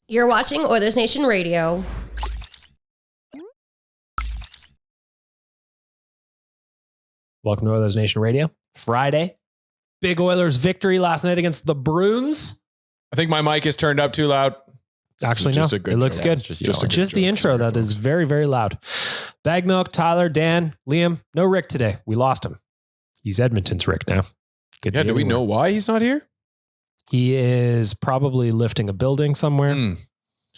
You're watching Oilersnation Radio. Welcome to Oilersnation Radio. Friday. Big Oilers victory last night against the Bruins. I think my mic is turned up too loud. Actually, no. It looks good. Just the intro that is very, very loud. Baggedmilk, Tyler, Dan, Liam. No Rick today. We lost him. He's Edmonton's Rick now. Good. Yeah, do we know why he's not here? He is probably lifting a building somewhere.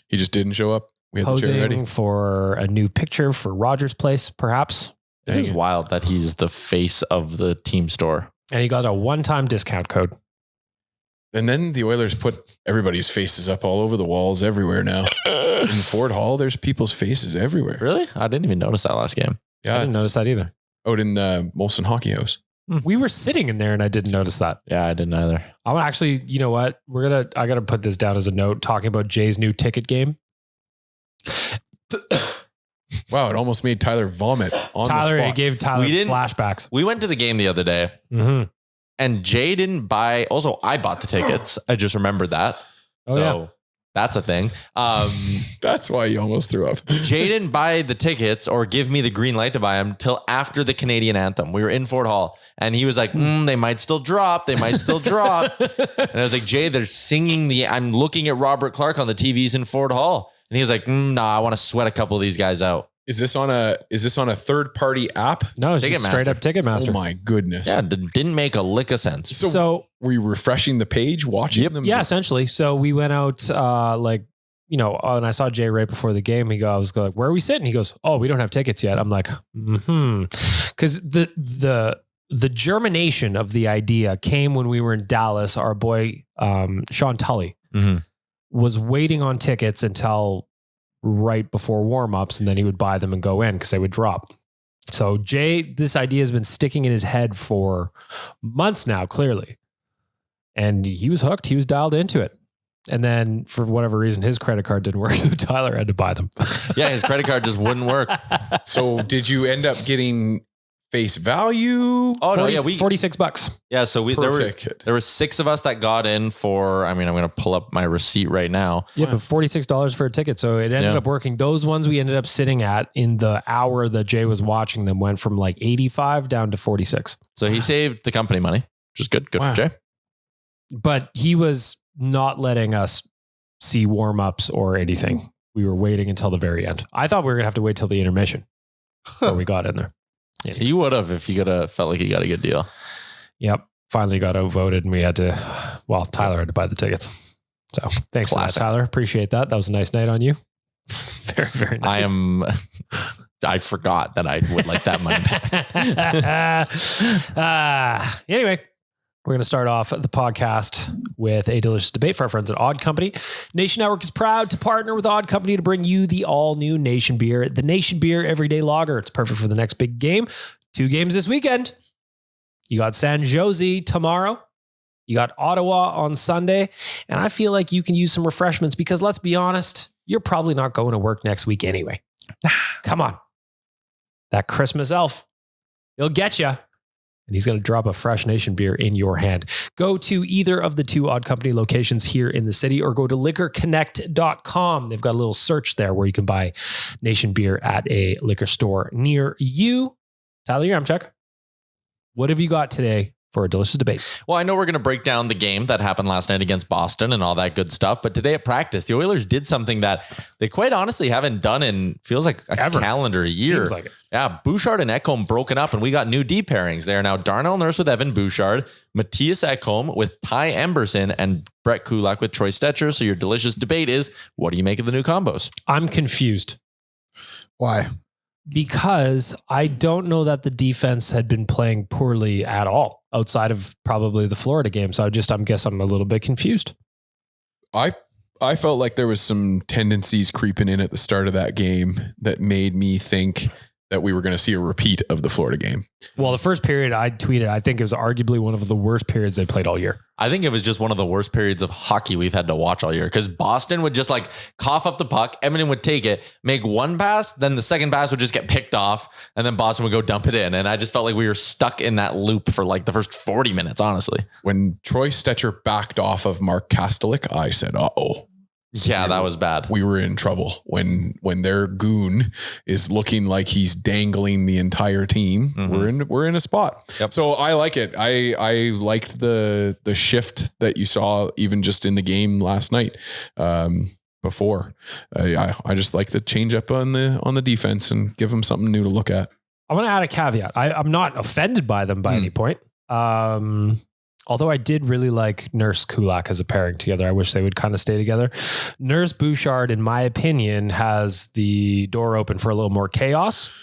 He just didn't show up. We had posing the chair ready for a new picture for Rogers Place, perhaps. It is wild that he's the face of the team store. And he got a one-time discount code. And then the Oilers put everybody's faces up all over the walls everywhere now. In Ford Hall, there's people's faces everywhere. Really? I didn't even notice that last game. Yeah, I didn't notice that either. Out in the Molson Hockey House. We were sitting in there and I didn't notice that. Yeah, I didn't either. I'm actually, you know what? I got to put this down as a note talking about Jay's new ticket game. Wow, it almost made Tyler vomit on the spot. It gave Tyler flashbacks. We went to the game the other day and Jay didn't buy. Also, I bought the tickets. I just remembered that. That's a thing. That's why you almost threw up. Jay didn't buy the tickets or give me the green light to buy them till after the Canadian anthem. We were in Fort Hall and he was like, they might still drop. They might still drop. And I was like, Jay, they're singing I'm looking at Robert Clark on the TVs in Fort Hall. And he was like, nah, I want to sweat a couple of these guys out. Is this on a third party app? No, it's just straight up Ticketmaster. Oh my goodness. Yeah, didn't make a lick of sense. So were you refreshing the page, watching them? Yeah, essentially. So we went out and I saw Jay right before the game. I was like, where are we sitting? He goes, oh, we don't have tickets yet. I'm like, because the germination of the idea came when we were in Dallas. Our boy Sean Tully was waiting on tickets until right before warm-ups, and then he would buy them and go in because they would drop. So Jay, this idea has been sticking in his head for months now, clearly. And he was hooked. He was dialed into it. And then for whatever reason, his credit card didn't work. So Tyler had to buy them. Yeah, his credit card just wouldn't work. So did you end up getting face value? Oh, no, yeah. $46. Yeah, so there were 6 of us that got in for, I'm going to pull up my receipt right now. Yeah, but $46 for a ticket. So it ended up working. Those ones we ended up sitting at in the hour that Jay was watching them went from like 85 down to 46. So he saved the company money, which is good. Good for Jay. But he was not letting us see warm-ups or anything. We were waiting until the very end. I thought we were going to have to wait till the intermission before we got in there. Yeah. He would have if he could have felt like he got a good deal. Yep. Finally got outvoted and we had to, Tyler had to buy the tickets. So thanks for that, Tyler. Appreciate that. That was a nice night on you. Very, very nice. I forgot that I would like that money back. Anyway, we're going to start off the podcast with a delicious debate for our friends at Odd Company. Nation Network is proud to partner with Odd Company to bring you the all-new Nation Beer, the Nation Beer Everyday Lager. It's perfect for the next big game. 2 games this weekend. You got San Jose tomorrow. You got Ottawa on Sunday. And I feel like you can use some refreshments because let's be honest, you're probably not going to work next week anyway. Come on. That Christmas elf, he'll get you. And he's going to drop a fresh Nation beer in your hand. Go to either of the 2 Odd Company locations here in the city or go to liquorconnect.com. They've got a little search there where you can buy Nation beer at a liquor store near you. Tyler Yaramchuk, what have you got today for a delicious debate? Well, I know we're going to break down the game that happened last night against Boston and all that good stuff. But today at practice, the Oilers did something that they quite honestly haven't done in feels like a calendar year. Seems like it. Yeah, Bouchard and Ekholm broken up and we got new D-pairings. They are now Darnell Nurse with Evan Bouchard, Matthias Ekholm with Ty Emberson, and Brett Kulak with Troy Stetcher. So your delicious debate is, what do you make of the new combos? I'm confused. Why? Because I don't know that the defense had been playing poorly at all outside of probably the Florida game. So I'm guess I'm a little bit confused. I felt like there was some tendencies creeping in at the start of that game that made me think that we were going to see a repeat of the Florida game. Well, the first period I tweeted, I think it was arguably one of the worst periods they played all year. I think it was just one of the worst periods of hockey we've had to watch all year because Boston would just cough up the puck. Edmonton would take it, make one pass, then the second pass would just get picked off and then Boston would go dump it in. And I just felt like we were stuck in that loop for the first 40 minutes, honestly. When Troy Stetcher backed off of Mark Kastelik, I said, uh-oh. Yeah, that was bad. We were in trouble when their goon is looking like he's dangling the entire team. We're in a spot. Yep. So I like it. I liked the shift that you saw even just in the game last night. Before I just like to change up on the defense and give them something new to look at. I want to add a caveat. I'm not offended by them by any point. Although I did really like Nurse Kulak as a pairing together. I wish they would kind of stay together. Nurse Bouchard, in my opinion, has the door open for a little more chaos.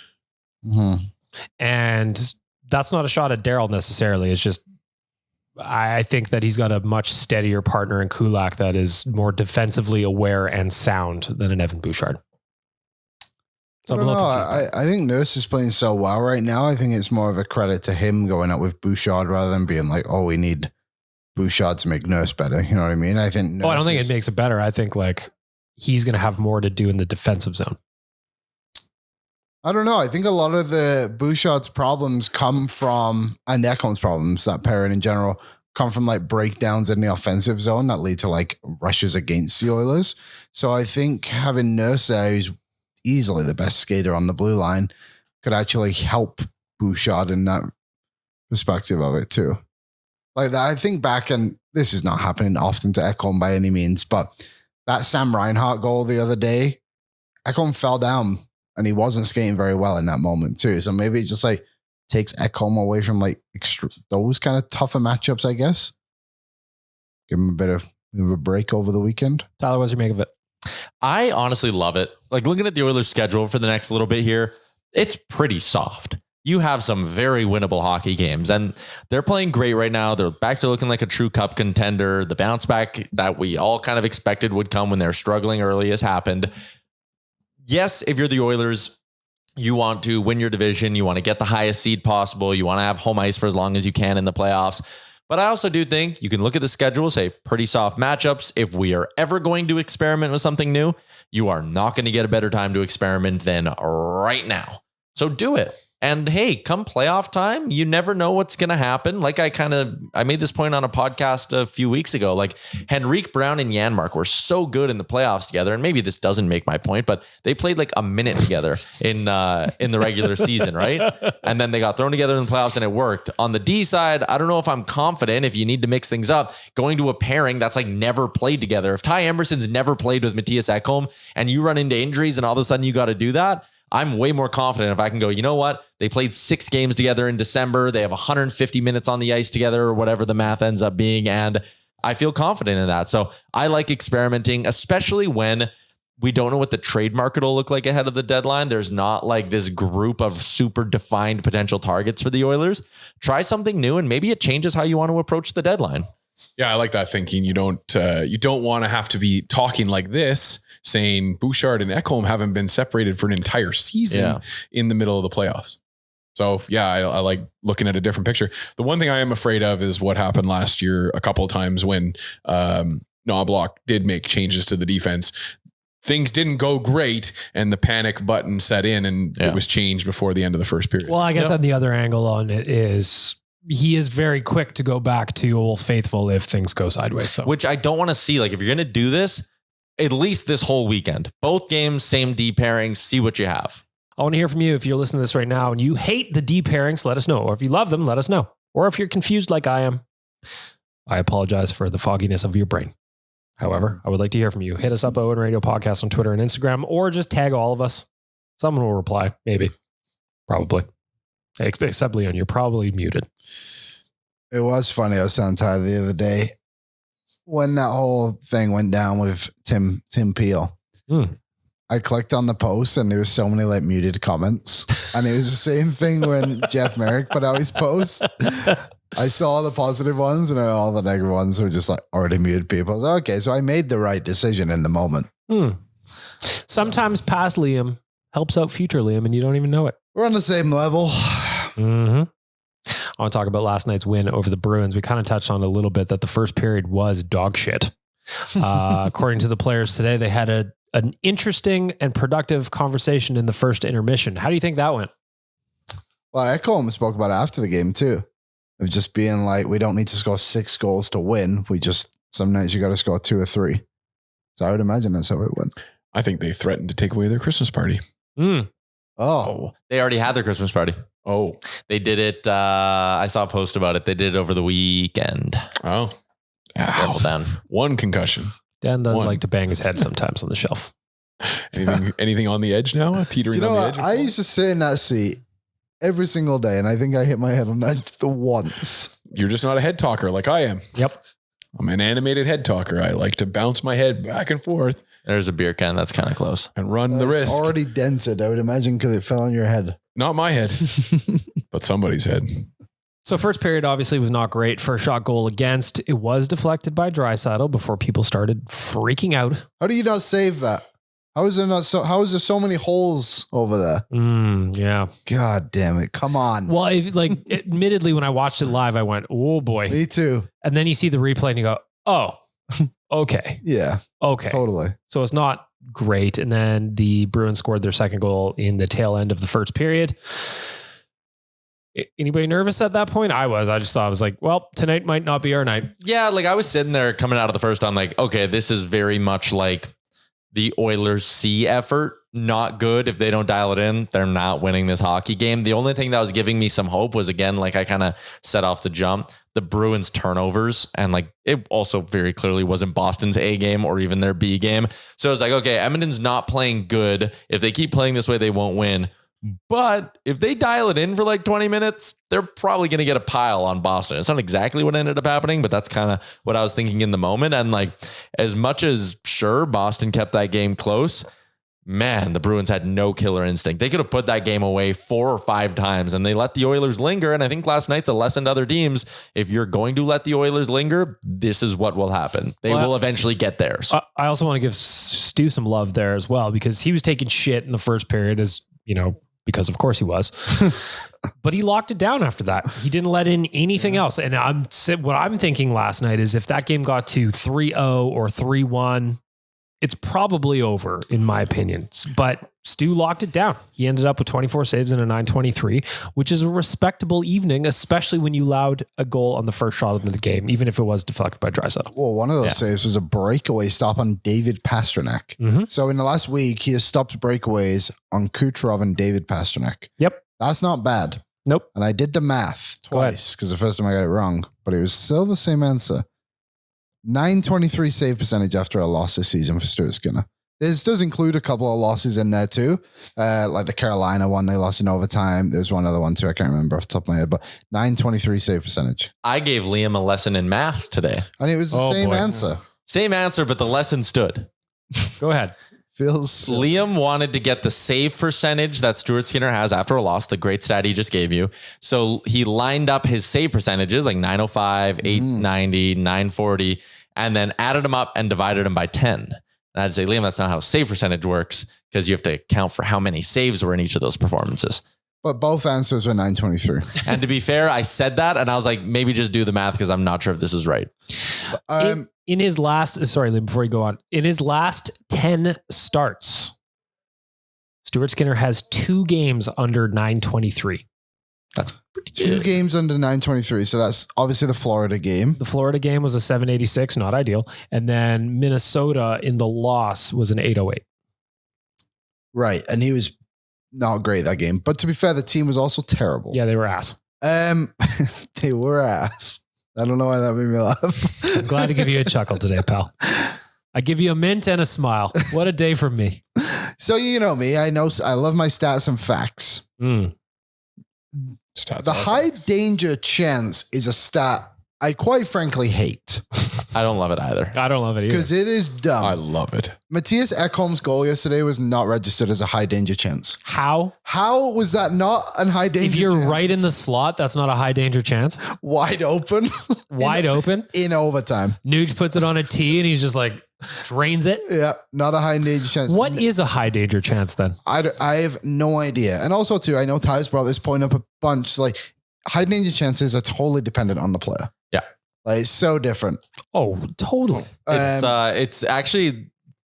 And that's not a shot at Daryl necessarily. It's just, I think that he's got a much steadier partner in Kulak that is more defensively aware and sound than an Evan Bouchard. So I don't know. I think Nurse is playing so well right now. I think it's more of a credit to him going up with Bouchard rather than being like, oh, we need Bouchard to make Nurse better. You know what I mean? I think. I don't think it makes it better. I think like he's going to have more to do in the defensive zone. I don't know. I think a lot of the Bouchard's problems come from, and Ekholm's problems, that pairing in general, come from like breakdowns in the offensive zone that lead to like rushes against the Oilers. So I think having Nurse there, who's easily the best skater on the blue line, could actually help Bouchard in that perspective of it too. Like that, I think back, and this is not happening often to Ekholm by any means, but that Sam Reinhart goal the other day, Ekholm fell down and he wasn't skating very well in that moment too. So maybe it just like takes Ekholm away from like those kind of tougher matchups, I guess. Give him a bit of a break over the weekend. Tyler, what's your make of it? I honestly love it. Like looking at the Oilers schedule for the next little bit here, it's pretty soft. You have some very winnable hockey games and they're playing great right now. They're back to looking like a true cup contender. The bounce back that we all kind of expected would come when they're struggling early has happened. Yes, if you're the Oilers, you want to win your division. You want to get the highest seed possible. You want to have home ice for as long as you can in the playoffs. But I also do think you can look at the schedule, say pretty soft matchups. If we are ever going to experiment with something new, you are not going to get a better time to experiment than right now. So do it. And hey, come playoff time, you never know what's going to happen. Like I made this point on a podcast a few weeks ago, like Henrique Brown and Janmark were so good in the playoffs together. And maybe this doesn't make my point, but they played like a minute together in the regular season. Right. And then they got thrown together in the playoffs and it worked. On the D side, I don't know if I'm confident if you need to mix things up, going to a pairing that's like never played together. If Ty Emerson's never played with Matthias Ekholm and you run into injuries and all of a sudden you got to do that, I'm way more confident if I can go, you know what? They played 6 games together in December. They have 150 minutes on the ice together or whatever the math ends up being. And I feel confident in that. So I like experimenting, especially when we don't know what the trade market will look like ahead of the deadline. There's not like this group of super defined potential targets for the Oilers. Try something new and maybe it changes how you want to approach the deadline. Yeah, I like that thinking. You don't want to have to be talking like this, saying Bouchard and Ekholm haven't been separated for an entire season in the middle of the playoffs. So yeah, I like looking at a different picture. The one thing I am afraid of is what happened last year a couple of times when Knoblauch did make changes to the defense. Things didn't go great and the panic button set in and it was changed before the end of the first period. Well, I guess on the other angle on it is he is very quick to go back to Old Faithful if things go sideways. So, which I don't want to see. Like if you're going to do this, at least this whole weekend, both games, same D pairings, see what you have. I want to hear from you. If you're listening to this right now and you hate the D pairings, let us know. Or if you love them, let us know. Or if you're confused like I am, I apologize for the fogginess of your brain. However, I would like to hear from you. Hit us up, Owen Radio Podcast on Twitter and Instagram, or just tag all of us. Someone will reply. Maybe. Probably. Except Leon, you're probably muted. It was funny. I was telling Tyler the other day when that whole thing went down with Tim Peel. I clicked on the post and there was so many like muted comments, and it was the same thing when Jeff Merrick put out his post. I saw the positive ones and all the negative ones were just like already muted people. I was like, okay, so I made the right decision in the moment. Sometimes past Liam helps out future Liam and you don't even know it. We're on the same level. I want to talk about last night's win over the Bruins. We kind of touched on a little bit that the first period was dog shit. According to the players today, they had an interesting and productive conversation in the first intermission. How do you think that went? Well, Ekholm spoke about it after the game too, of just being like, we don't need to score 6 goals to win. Some nights you got to score 2 or 3. So I would imagine that's how it went. I think they threatened to take away their Christmas party. Oh, They already had their Christmas party. Oh. They did it. I saw a post about it. They did it over the weekend. Oh. Careful, Dan. One concussion. Dan does One. like to bang his head sometimes on the shelf. Anything on the edge now? Teetering you know on the what? edge? I used to sit in that seat every single day, and I think I hit my head on that once. You're just not a head talker like I am. Yep. I'm an animated head talker. I like to bounce my head back and forth There's a beer can that's kind of close. and run the It's risk. already dented, I would imagine, because it fell on your head. Not my head, but somebody's head. So first period obviously was not great. First shot goal against. It was deflected by Draisaitl before people started freaking out. How do you not save that? How is there so many holes over there? Yeah. God damn it. Come on. Well, admittedly, when I watched it live, I went, oh boy. Me too. And then you see the replay and you go, oh, okay. Yeah, Okay. totally. So it's not great. And then the Bruins scored their second goal in the tail end of the first period. Anybody nervous at that point? I was. I just thought, I was like, well, tonight might not be our night. Yeah, like I was sitting there coming out of the first, I'm like, okay, this is very much like the Oilers C effort. Not good. If they don't dial it in, they're not winning this hockey game. The only thing that was giving me some hope was, again, like I kind of set off the jump, the Bruins turnovers. And like it also very clearly wasn't Boston's A game or even their B game. So it's like, okay, Edmonton's not playing good. If they keep playing this way, they won't win. But if they dial it in for like 20 minutes, they're probably going to get a pile on Boston. It's not exactly what ended up happening, but that's kind of what I was thinking in the moment. And like, as much as sure, Boston kept that game close, man, the Bruins had no killer instinct. They could have put that game away 4 or 5 times and they let the Oilers linger. And I think last night's a lesson to other teams. If you're going to let the Oilers linger, this is what will happen. They will eventually get theirs. I also want to give Stu some love there as well, because he was taking shit in the first period, as you know, because of course he was, but he locked it down after that. He didn't let in anything else. And what I'm thinking last night is if that game got to 3-0 or 3-1, it's probably over in my opinion, but Stu locked it down. He ended up with 24 saves and a .923, which is a respectable evening, especially when you allowed a goal on the first shot of the game, even if it was deflected by Draisaitl. Well, one of those saves was a breakaway stop on David Pastrnak. Mm-hmm. So in the last week, he has stopped breakaways on Kucherov and David Pastrnak. Yep. That's not bad. Nope. And I did the math twice because the first time I got it wrong, but it was still the same answer. 923 save percentage after a loss this season for Stuart Skinner. This does include a couple of losses in there too. Like the Carolina one, they lost in overtime. There's one other one too. I can't remember off the top of my head, but 923 save percentage. I gave Liam a lesson in math today. And it was the same answer. Same answer, but the lesson stood. Go ahead. Feels Liam wanted to get the save percentage that Stuart Skinner has after a loss, the great stat he just gave you. So he lined up his save percentages like 905, 890, 940, and then added them up and divided them by 10. And I'd say, Liam, that's not how save percentage works because you have to account for how many saves were in each of those performances. But both answers were 923. And to be fair, I said that and I was like, maybe just do the math because I'm not sure if this is right. In his last, sorry, Liam, before you go on, in his last 10 starts, Stuart Skinner has 2 games under 923. That's pretty 2 good. games under 923. So that's obviously the Florida game. The Florida game was a 786, not ideal. And then Minnesota in the loss was an 808. Right. And he was not great that game. But to be fair, the team was also terrible. Yeah, they were ass. They were ass. I don't know why that made me laugh. I'm glad to give you a chuckle today, pal. I give you a mint and a smile. What a day for me. So you know me. I love my stats and facts. Stats The are high facts. danger chance is a stat I quite frankly hate I don't love it either. I don't love it either. because it is dumb. I love it. Matthias Ekholm's goal yesterday was not registered as a high danger chance. How? How was that not a high danger If you're chance? right in the slot, that's not a high danger chance. Wide open. Wide open. In overtime. Nuge puts it on a tee and he's just like drains it. Yeah, not a high danger chance. What is a high danger chance then? I have no idea. And also too, I know Ty's brought this point up a bunch. Like high danger chances are totally dependent on the player. Yeah. Like it's so different. Oh, totally. It's actually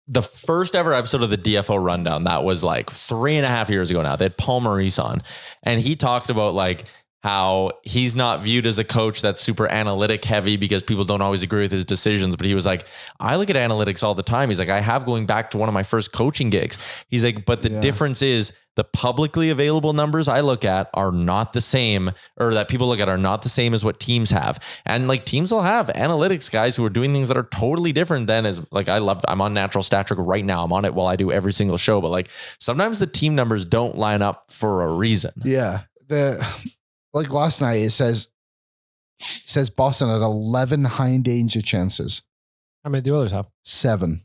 the first ever episode of the DFO Rundown. That was like 3.5 years ago now. They had Paul Maurice on and he talked about like how he's not viewed as a coach that's super analytic heavy because people don't always agree with his decisions. But he was like, I look at analytics all the time. He's like, I have going back to one of my first coaching gigs. He's like, but the difference is the publicly available numbers I look at are not the same, or that people look at are not the same as what teams have. And like teams will have analytics guys who are doing things that are totally different than as like, I'm on Natural Stat Trick right now. I'm on it while I do every single show, but like sometimes the team numbers don't line up for a reason. Yeah. Like last night, it says Boston had 11 high danger chances. How many do the Oilers have? 7.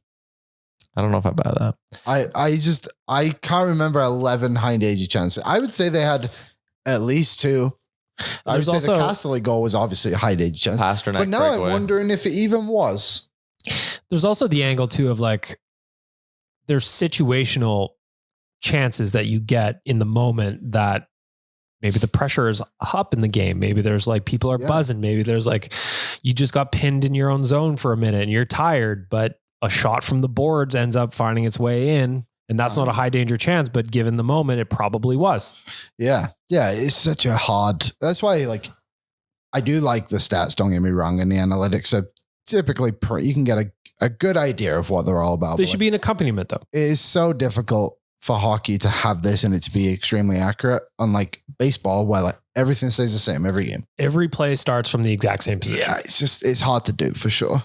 I don't know if I buy that. I can't remember 11 high danger chances. I would say they had at least 2. I would say the Castelli goal was obviously a high danger chance. Pasternak But now I'm breakaway. wondering if it even was. There's also the angle too of like, there's situational chances that you get in the moment that maybe the pressure is up in the game. Maybe there's like people are buzzing. Maybe there's like you just got pinned in your own zone for a minute and you're tired, but a shot from the boards ends up finding its way in. And that's not a high danger chance, but given the moment, it probably was. Yeah. Yeah. It's such a hard, that's why like, I do like the stats, don't get me wrong, and the analytics are typically you can get a good idea of what they're all about. They should be an accompaniment though. It is so difficult for hockey to have this and it to be extremely accurate, unlike baseball where like everything stays the same every game. Every play starts from the exact same position. Yeah, it's hard to do for sure.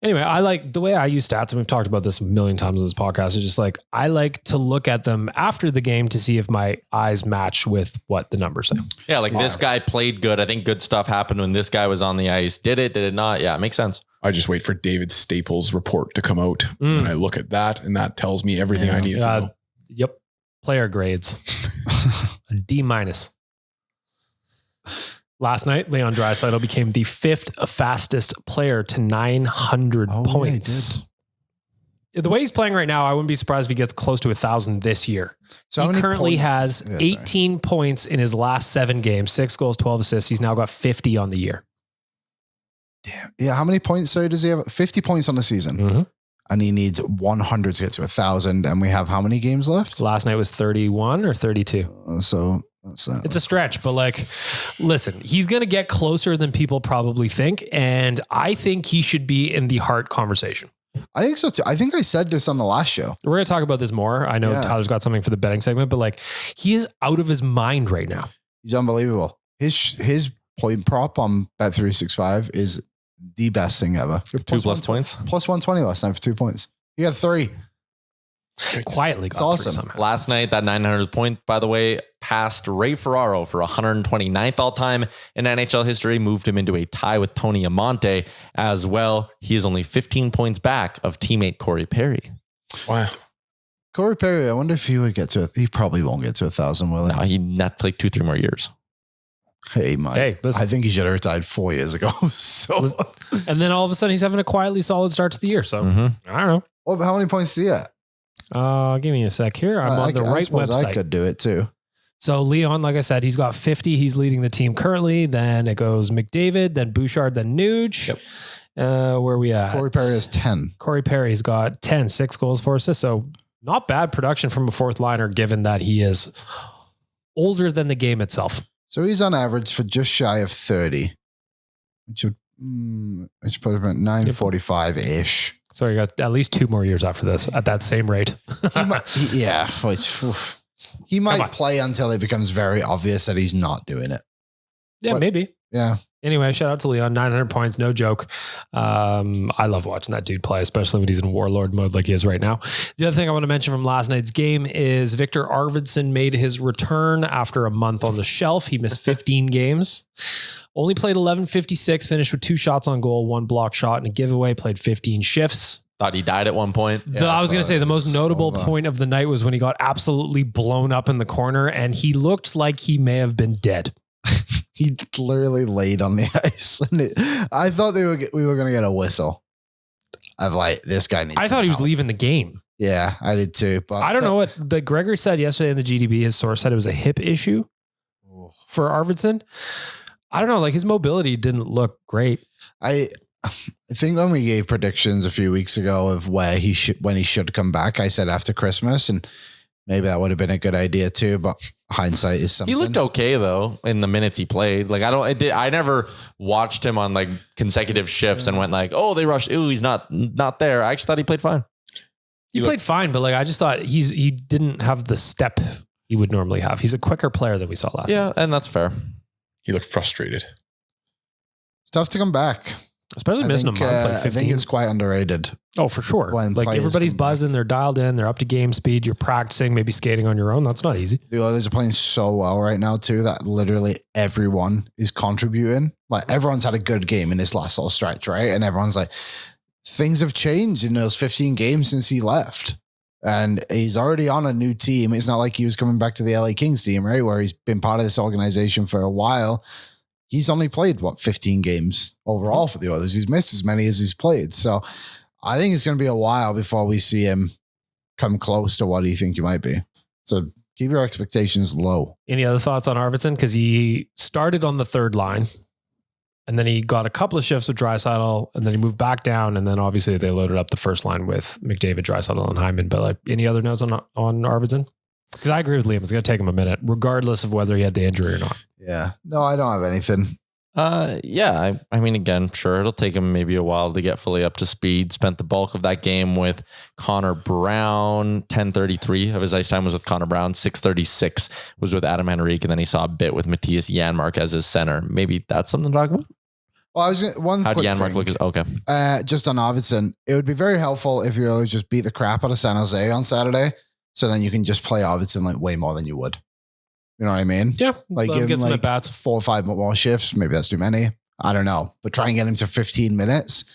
Anyway, I like the way I use stats, and we've talked about this a million times in this podcast. Is just like I like to look at them after the game to see if my eyes match with what the numbers say. Yeah, like this guy played good. I think good stuff happened when this guy was on the ice. Did it not? Yeah, it makes sense. I just wait for David Staples' report to come out, and I look at that, and that tells me everything I need to know. Yep. Player grades. A D-. Last night, Leon Draisaitl became the 5th fastest player to 900 points. The way he's playing right now, I wouldn't be surprised if he gets close to 1,000 this year. So he currently has 18 points in his last 7 games, 6 goals, 12 assists. He's now got 50 on the year. Damn. Yeah. How many points does he have? 50 points on the season. Mm-hmm. And he needs 100 to get to 1,000. And we have how many games left? Last night was 31 or 32. So that's that. It's a stretch, but like, listen, he's going to get closer than people probably think. And I think he should be in the Hart conversation. I think so too. I think I said this on the last show. We're going to talk about this more. I know Tyler's got something for the betting segment, but like he is out of his mind right now. He's unbelievable. His point prop on Bet365 is the best thing ever. 2+ points. Plus 120 last night for 2 points. He had 3. Quietly got awesome. 3 somehow. Last night, that 900th point, by the way, passed Ray Ferraro for 129th all time in NHL history, moved him into a tie with Tony Amonte as well. He is only 15 points back of teammate Corey Perry. Wow. Corey Perry, I wonder if he would get to it. He probably won't get to 1,000, will he? No, he not played 2-3 more years. Hey, Mike. Hey, listen. I think he should have retired 4 years ago. So, And then all of a sudden he's having a quietly solid start to the year. So I don't know. well, how many points do you get? Give me a sec here. I'm on the right website. I could do it too. So Leon, like I said, he's got 50. He's leading the team currently. Then it goes McDavid, then Bouchard, then Nuge. Yep. Where are we at? Corey Perry has 10. Corey Perry's got 10, 6 goals, 4 assists. So not bad production from a fourth liner, given that he is older than the game itself. So he's on average for just shy of 30, which would put him at 945-ish. So you got at least 2 more years after this at that same rate. He might play until it becomes very obvious that he's not doing it. Yeah, maybe. Yeah. Anyway, shout out to Leon, 900 points, no joke. I love watching that dude play, especially when he's in warlord mode like he is right now. The other thing I want to mention from last night's game is Viktor Arvidsson made his return after a month on the shelf. He missed 15 games, only played 11:56, finished with 2 shots on goal, 1 block shot and a giveaway, played 15 shifts. Thought he died at one point. I was going to say the most notable point of the night was when he got absolutely blown up in the corner and he looked like he may have been dead. He literally laid on the ice. And I thought we were going to get a whistle. Of like, this guy needs I thought he was help. leaving the game. Yeah, I did too. But I don't know what Gregory said yesterday in the GDB. His source said it was a hip issue for Arvidsson. I don't know. Like his mobility didn't look great. I think when we gave predictions a few weeks ago of when he should come back, I said after Christmas, and maybe that would have been a good idea too, but hindsight is something. He looked okay though in the minutes he played. Like I never watched him on like consecutive shifts and went like, oh, they rushed. Ooh, he's not there. I actually thought he played fine. He played fine, but like I just thought he didn't have the step he would normally have. He's a quicker player than we saw last night. And that's fair. He looked frustrated. It's tough to come back. Especially missing a month, like 15. I think it's quite underrated. Oh, for sure. When like players everybody's come back. buzzing, they're dialed in, they're up to game speed, you're practicing, maybe skating on your own. That's not easy. The Oilers are playing so well right now too that literally everyone is contributing. Like everyone's had a good game in this last little stretch, right? And everyone's like, things have changed in those 15 games since he left. And he's already on a new team. It's not like he was coming back to the LA Kings team, right? Where he's been part of this organization for a while. He's only played 15 games overall for the Oilers. He's missed as many as he's played. So I think it's going to be a while before we see him come close to what you think he might be. So keep your expectations low. Any other thoughts on Arvidsson? Because he started on the third line and then he got a couple of shifts with Draisaitl and then he moved back down. And then obviously they loaded up the first line with McDavid, Draisaitl, and Hyman. But like any other notes on Arvidsson? Because I agree with Liam. It's going to take him a minute, regardless of whether he had the injury or not. Yeah. No, I don't have anything. I mean, again, sure, it'll take him maybe a while to get fully up to speed. Spent the bulk of that game with Connor Brown. 10:33 of his ice time was with Connor Brown. 6:36 was with Adam Henrique, and then he saw a bit with Matthias Janmark as his center. Maybe that's something to talk about. Well, I was gonna, How did Janmark look? Okay. Just on Arvidsson, it would be very helpful if you Oilers just beat the crap out of San Jose on Saturday, so then you can just play Arvidsson like way more than you would. You know what I mean? Yeah. Like give get him some like at bats. 4 or 5 more shifts. Maybe that's too many. I don't know. But try and get him to 15 minutes.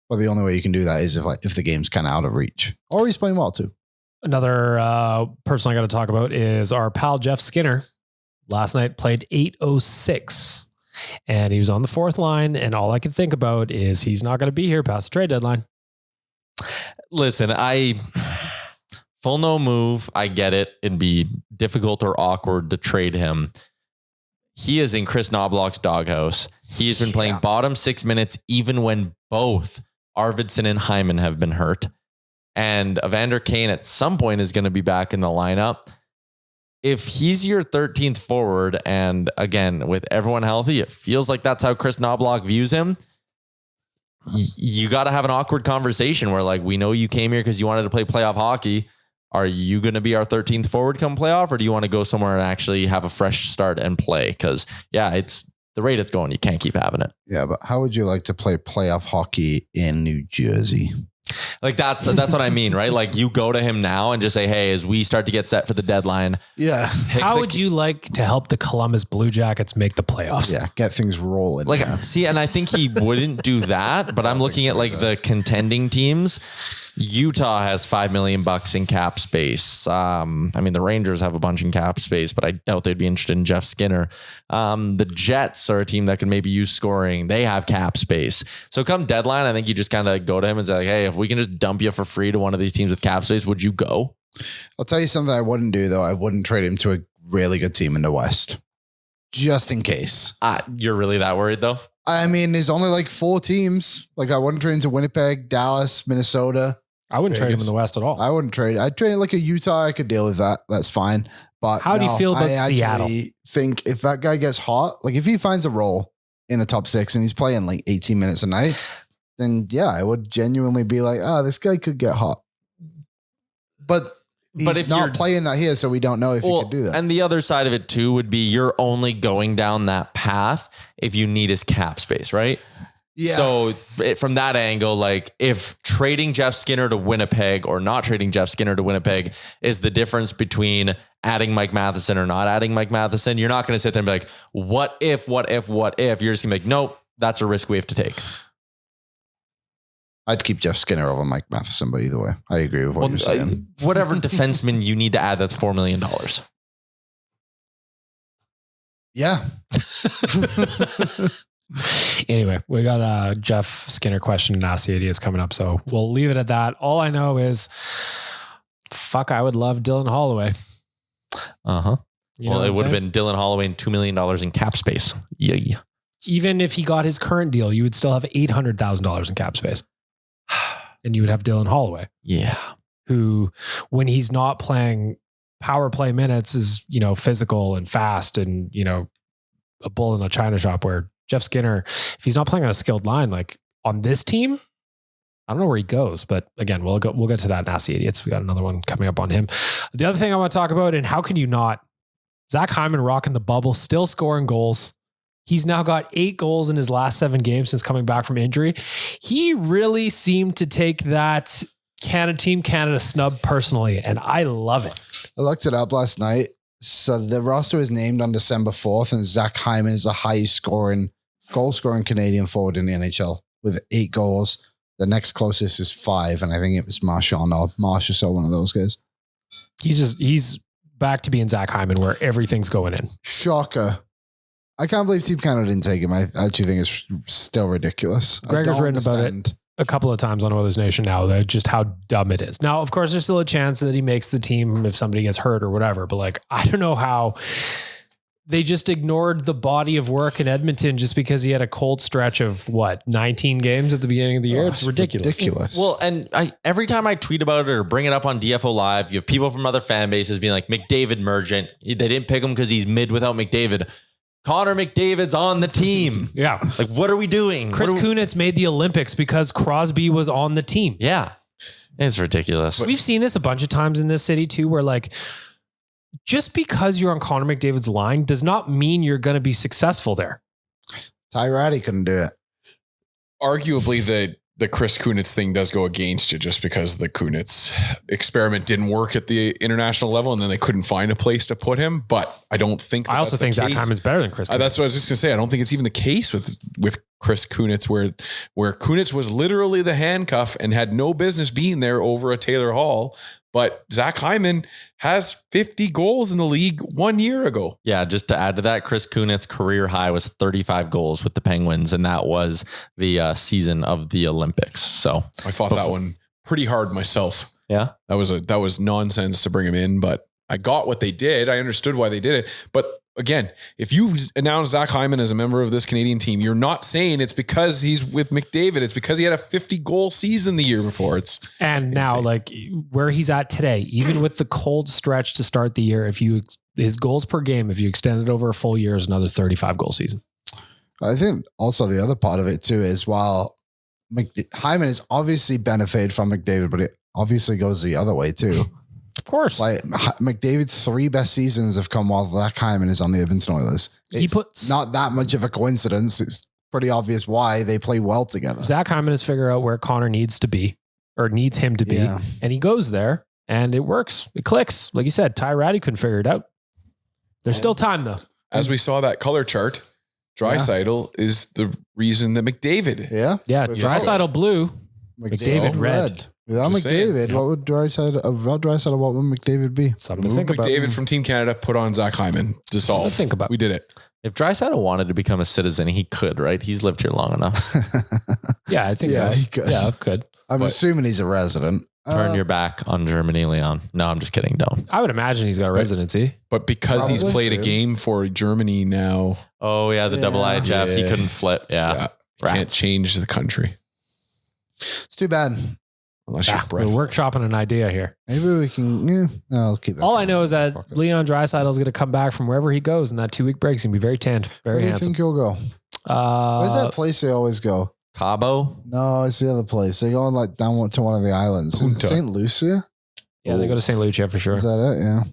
Well, the only way you can do that is if the game's kind of out of reach. Or he's playing well too. Another person I got to talk about is our pal Jeff Skinner. Last night played 8:06 and he was on the fourth line. And all I can think about is he's not going to be here past the trade deadline. Listen, full no move. I get it. It'd be difficult or awkward to trade him. He is in Kris Knoblauch's doghouse. He's been playing bottom 6 minutes, even when both Arvidsson and Hyman have been hurt. And Evander Kane at some point is going to be back in the lineup. If he's your 13th forward, and again, with everyone healthy, it feels like that's how Kris Knoblauch views him. You got to have an awkward conversation where like, we know you came here because you wanted to play playoff hockey. Are you going to be our 13th forward come playoff, or do you want to go somewhere and actually have a fresh start and play? Because it's the rate it's going. You can't keep having it. Yeah, but how would you like to play playoff hockey in New Jersey? Like that's what I mean, right? Like you go to him now and just say, hey, as we start to get set for the deadline. Yeah. How would you like to help the Columbus Blue Jackets make the playoffs? Yeah, get things rolling. Like, see, and I think he wouldn't do that, but I'm looking at like the contending teams. Utah has $5 million in cap space. I mean, the Rangers have a bunch in cap space, but I doubt they'd be interested in Jeff Skinner. The Jets are a team that can maybe use scoring. They have cap space. So come deadline, I think you just kind of go to him and say, like, hey, if we can just dump you for free to one of these teams with cap space, would you go? I'll tell you something I wouldn't do, though. I wouldn't trade him to a really good team in the West. Just in case. You're really that worried, though? I mean, there's only like 4 teams. Like, I wouldn't trade him to Winnipeg, Dallas, Minnesota. I wouldn't trade him in the West at all. I wouldn't trade. I'd trade like a Utah. I could deal with that. That's fine. But how do you feel about Seattle? I think if that guy gets hot, like if he finds a role in a top 6 and he's playing like 18 minutes a night, then yeah, I would genuinely be like, this guy could get hot. But he's if not playing that here, so we don't know if he could do that. And the other side of it too would be you're only going down that path if you need his cap space, right? Yeah. So from that angle, like if trading Jeff Skinner to Winnipeg or not trading Jeff Skinner to Winnipeg is the difference between adding Mike Matheson or not adding Mike Matheson, you're not going to sit there and be like, what if? You're just going to be like, nope, that's a risk we have to take. I'd keep Jeff Skinner over Mike Matheson, but either way, I agree with what you're saying. Whatever defenseman you need to add, that's $4 million. Yeah. Anyway, we got a Jeff Skinner question and Ask the Ideas coming up, so we'll leave it at that. All I know is, I would love Dylan Holloway. Well, it would have been Dylan Holloway and $2 million in cap space. Yeah. Even if he got his current deal, you would still have $800,000 in cap space, and you would have Dylan Holloway. Yeah, who, when he's not playing power play minutes is, physical and fast and, a bull in a china shop, where Jeff Skinner, if he's not playing on a skilled line, like on this team, I don't know where he goes, but again, we'll get to that. Nasty Idiots. We got another one coming up on him. The other thing I want to talk about, and how can you not, Zach Hyman rocking the bubble, still scoring goals. He's now got 8 goals in his last 7 games since coming back from injury. He really seemed to take that Team Canada snub personally, and I love it. I looked it up last night. So the roster was named on December 4th, and Zach Hyman is the highest goal scoring Canadian forward in the NHL with 8 goals. The next closest is 5, and I think it was Marchand or Marsh or so, one of those guys. He's back to being Zach Hyman, where everything's going in. Shocker. I can't believe Team Canada didn't take him. I actually think it's still ridiculous. Gregor's written about it a couple of times on Oilers Nation now, that just how dumb it is. Now, of course, there's still a chance that he makes the team if somebody gets hurt or whatever, but like, I don't know how they just ignored the body of work in Edmonton just because he had a cold stretch of 19 games at the beginning of the year. It's ridiculous. Well, and every time I tweet about it or bring it up on DFO Live, you have people from other fan bases being like, McDavid merchant. They didn't pick him because he's mid without McDavid. Connor McDavid's on the team. Yeah. Like, what are we doing? Chris Kunitz made the Olympics because Crosby was on the team. Yeah. It's ridiculous. We've seen this a bunch of times in this city too, where like, just because you're on Connor McDavid's line does not mean you're going to be successful there. Ty Ratty couldn't do it. Arguably, the Chris Kunitz thing does go against you, just because the Kunitz experiment didn't work at the international level, and then they couldn't find a place to put him. But I don't think I also think Zach Hyman's better than Chris Kunitz. That's what I was just going to say. I don't think it's even the case with Chris Kunitz, where Kunitz was literally the handcuff and had no business being there over a Taylor Hall. But Zach Hyman has 50 goals in the league 1 year ago. Yeah, just to add to that, Chris Kunitz's career high was 35 goals with the Penguins, and that was the season of the Olympics. So I fought that one pretty hard myself. Yeah, that was nonsense to bring him in, but I got what they did. I understood why they did it. But again, if you announce Zach Hyman as a member of this Canadian team, you're not saying it's because he's with McDavid. It's because he had a 50-goal season the year before. And now, like where he's at today, even with the cold stretch to start the year, his goals per game, if you extend it over a full year, is another 35-goal season. I think also the other part of it too is while Hyman has obviously benefited from McDavid, but it obviously goes the other way too. Of course. Like McDavid's 3 best seasons have come while Zach Hyman is on the Edmonton Oilers. It's not that much of a coincidence. It's pretty obvious why they play well together. Zach Hyman has figured out where Connor needs to be, or needs him to be. Yeah. And he goes there and it works. It clicks. Like you said, Ty Ratty couldn't figure it out. There's still time though. As we saw that color chart, Draisaitl is the reason that McDavid. Yeah. Yeah. Draisaitl blue, McDavid red. Without McDavid, what would Draisaitl? What would McDavid be? Something to think about. McDavid from Team Canada, put on Zach Hyman. Dissolved. Think about. We did it. If Draisaitl wanted to become a citizen, he could, right? He's lived here long enough. Yeah, I think so. He could. Yeah, could. I'm assuming he's a resident. Turn your back on Germany, Leon. No, I'm just kidding. Don't. I would imagine he's got a residency. But because he's played a game for Germany now. Oh, yeah, the double IHF. He couldn't flip. Yeah. Can't change the country. It's too bad. Unless you're we're workshopping an idea here. Maybe we can. Yeah, I'll keep that. All I know is that Leon Draisaitl is going to come back from wherever he goes, and that 2-week break is going to be very tanned, very handsome. Where do you think he'll go? Where's that place they always go? Cabo? No, it's the other place. They go like down to one of the islands. St. Lucia? Yeah, they go to St. Lucia for sure. Is that it? Yeah.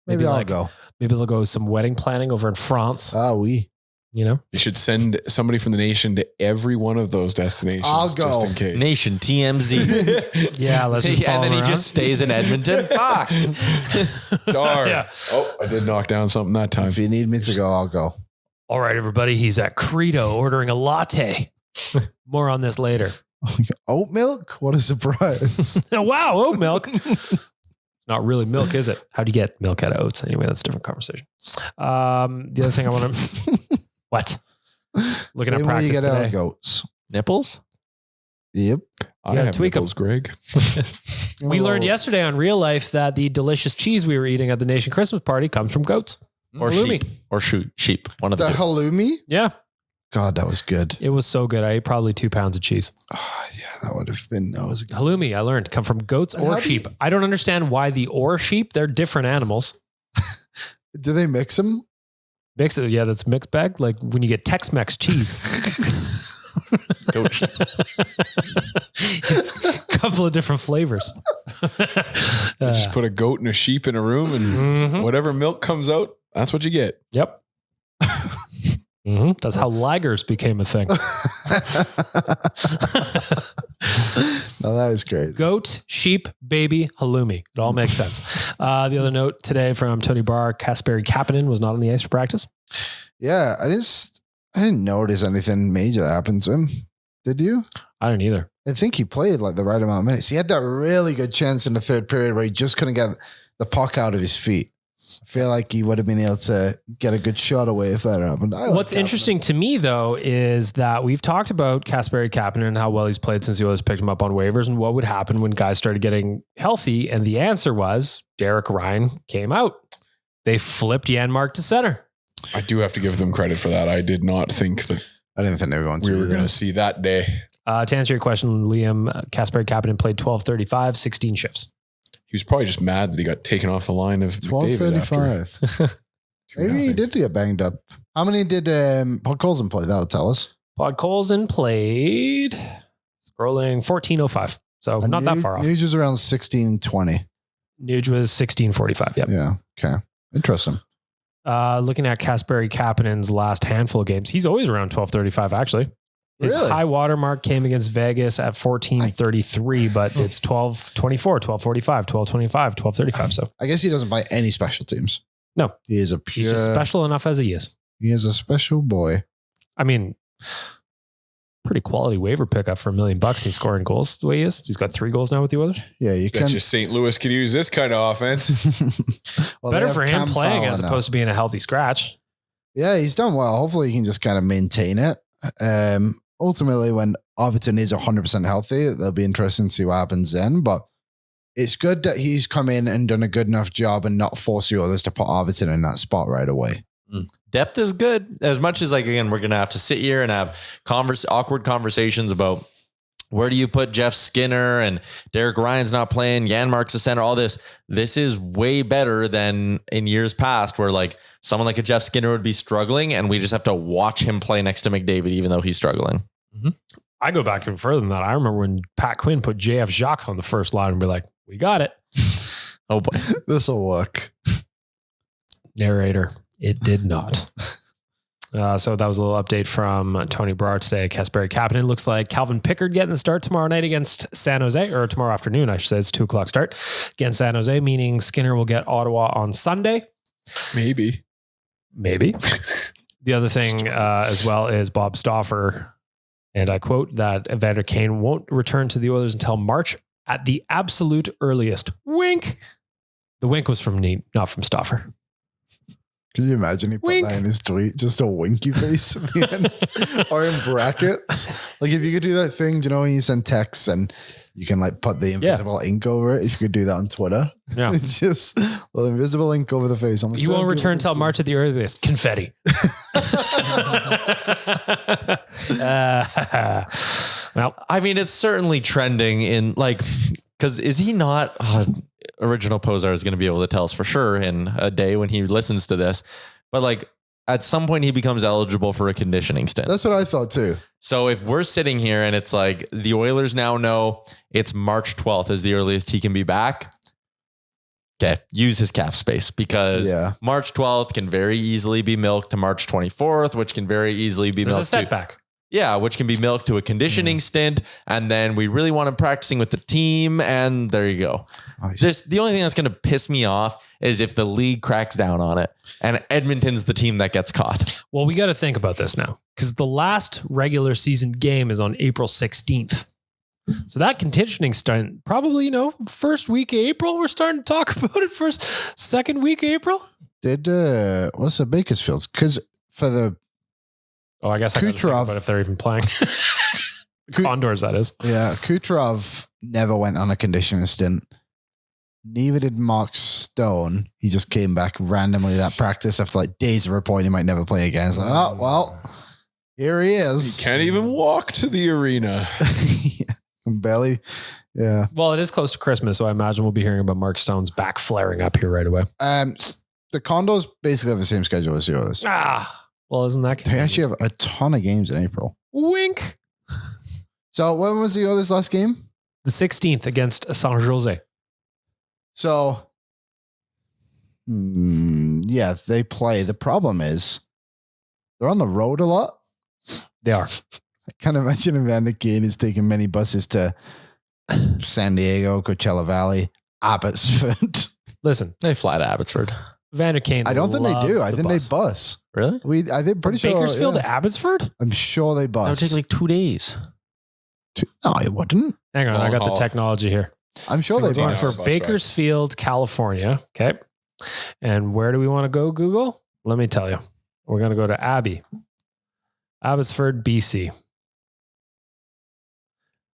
Maybe I'll go. Maybe they'll go some wedding planning over in France. Oui. You know, you should send somebody from the nation to every one of those destinations. I'll go. Just in case. Nation TMZ. Yeah, let's just and then he just stays in Edmonton. Fuck. Darn. Yeah. Oh, I did knock down something that time. If you need me to go, I'll go. All right, everybody. He's at Credo ordering a latte. More on this later. Oat milk? What a surprise. Wow, oat milk. Not really milk, is it? How do you get milk out of oats? Anyway, that's a different conversation. The other thing I want to... What? Looking at practice today. Goats. Nipples? Yep. I have nipples, Greg. We learned yesterday on Real Life that the delicious cheese we were eating at the Nation Christmas party comes from goats. Or halloumi. Sheep. Or sheep. One of the two. Halloumi? Yeah. God, that was good. It was so good. I ate probably 2 pounds of cheese. Oh, yeah, that would have been... Halloumi, I learned, come from goats or sheep. I don't understand why the or sheep, they're different animals. Do they mix them? Mix it. Yeah, that's mixed bag. Like when you get Tex-Mex cheese. Goat. It's a couple of different flavors. Just put a goat and a sheep in a room and whatever milk comes out, that's what you get. Yep. That's how lagers became a thing. No, that is crazy. Goat, sheep, baby, halloumi. It all makes sense. The other note today from Tony Barr, Kasperi Kapanen was not on the ice for practice. Yeah, I didn't notice anything major that happened to him. Did you? I didn't either. I think he played like the right amount of minutes. He had that really good chance in the third period where he just couldn't get the puck out of his feet. I feel like he would have been able to get a good shot away if that happened. What's interesting to me, though, is that we've talked about Kasperi Kapanen and how well he's played since the Oilers picked him up on waivers and what would happen when guys started getting healthy. And the answer was Derek Ryan came out. They flipped Janmark to center. I do have to give them credit for that. I did not think that I didn't think they were going to. we were going to see that day. To answer your question, Liam, Kasperi Kapanen played 12:35, 16 shifts. He was probably just mad that he got taken off the line of McDavid after. 12:35. Maybe he did get banged up. How many did Podkolzin play? That'll tell us. Podkolzin played scrolling 14:05. So And not that far off. Nuge was around 16:20. Nuge was 16:45. Yep. Yeah. Okay. Interesting. Looking at Kasperi Kapanen's last handful of games, he's always around 12:35, actually. His Really? high water mark came against Vegas at 14:33, but it's 12:24, 12:45, 12:25, 12:35. So I guess he doesn't play any special teams. No. He is a he's pure. just special enough as he is. He is a special boy. I mean, pretty quality waiver pickup for $1 million. He's scoring goals the way he is. He's got 3 goals now with the Oilers. Yeah, you can. Bet you St. Louis could use this kind of offense. Well, they Better have for him Cam playing Fowler as now. opposed to being a healthy scratch. Yeah, he's done well. Hopefully, he can just kind of maintain it. Ultimately, when Arvidsson is 100% healthy, it'll be interesting to see what happens then. But it's good that he's come in and done a good enough job and not force the others to put Arvidsson in that spot right away. Depth is good. As much as like, again, we're going to have to sit here and have awkward conversations about where do you put Jeff Skinner and Derek Ryan's not playing, Janmark's a center, all this. This is way better than in years past where like someone like a Jeff Skinner would be struggling and we just have to watch him play next to McDavid, even though he's struggling. I go back even further than that. I remember when Pat Quinn put JF Jacques on the first line and be like, we got it. Oh boy. This will work. Narrator, it did not. So that was a little update from Tony Brar today. Kasperi Kapanen looks like Calvin Pickard getting the start tomorrow night against San Jose, or tomorrow afternoon, I should say. It's 2:00 start against San Jose, meaning Skinner will get Ottawa on Sunday. Maybe. The other thing as well is Bob Stauffer, and I quote, that Evander Kane won't return to the Oilers until March at the absolute earliest. Wink. The wink was from Neat, not from Stauffer. Can you imagine he put Wink. that in his tweet? Just a winky face at the end. Or in brackets. Like if you could do that thing, do you know when you send texts and you can like put the invisible ink over it? If you could do that on Twitter. Yeah. It's just the invisible ink over the face. You won't return till March at the earliest. Confetti. Well, I mean, it's certainly trending in like, because is he not? Original Posar is going to be able to tell us for sure in a day when he listens to this. But like at some point he becomes eligible for a conditioning stint. That's what I thought too. So if we're sitting here and it's like the Oilers now know it's March 12th is the earliest he can be back. Okay, use his cap space because March 12th can very easily be milked to March 24th, which can very easily be there's milked a setback. Yeah, which can be milked to a conditioning stint. And then we really want him practicing with the team. And there you go. Nice. The only thing that's going to piss me off is if the league cracks down on it and Edmonton's the team that gets caught. Well, we got to think about this now because the last regular season game is on April 16th. So that conditioning stint, probably, first week of April, we're starting to talk about it. Second week of April. Did, what's the Bakersfields? Because for the, Oh, I guess I got to think Kucherov. about if they're even playing. Condors, that is. Yeah, Kucherov never went on a conditioning stint. Neither did Mark Stone. He just came back randomly that practice after like days of reporting he might never play again. It's like, oh, well, here he is. He can't even walk to the arena. Barely. Yeah. Well, it is close to Christmas, so I imagine we'll be hearing about Mark Stone's back flaring up here right away. the Condors basically have the same schedule as the Oilers. Well, isn't that They actually have a ton of games in April. wink? So when was the Oilers' last game? The 16th against San Jose. So, yeah, they play. The problem is they're on the road a lot. They are. I can't imagine Evander Kane is taking many buses to San Diego, Coachella Valley, Abbotsford. Listen, They fly to Abbotsford. Evander Kane. I don't think they do. loves I the think bus. they bus. Really? I think pretty From sure. Bakersfield yeah. to Abbotsford? I'm sure they That would bus. take like 2 days. No, it wouldn't. Hang on, I got the haul. technology here. I'm sure they 16 bus. hour For bus Bakersfield, California. Okay. And where do we want to go, Google? Let me tell you. We're going to go to Abbotsford, BC.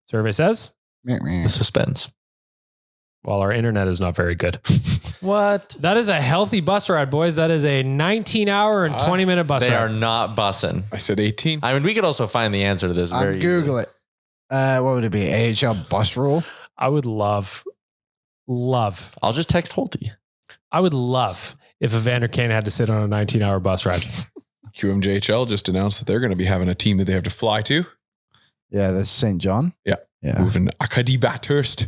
Survey says, The suspense. well, our internet is not very good. What? That is a healthy bus ride, boys. That is a 19-hour and 20-minute bus They ride. are not bussing. I said 18. I mean, we could also find the answer to this very I'm Google it. What would it be? AHL bus rule? I would love. I'll just text Holty. I would love if Evander Kane had to sit on a 19-hour bus ride. QMJHL just announced that they're going to be having a team that they have to fly to. Yeah, that's St. John. Yeah. Yeah. Moving Acadie Bathurst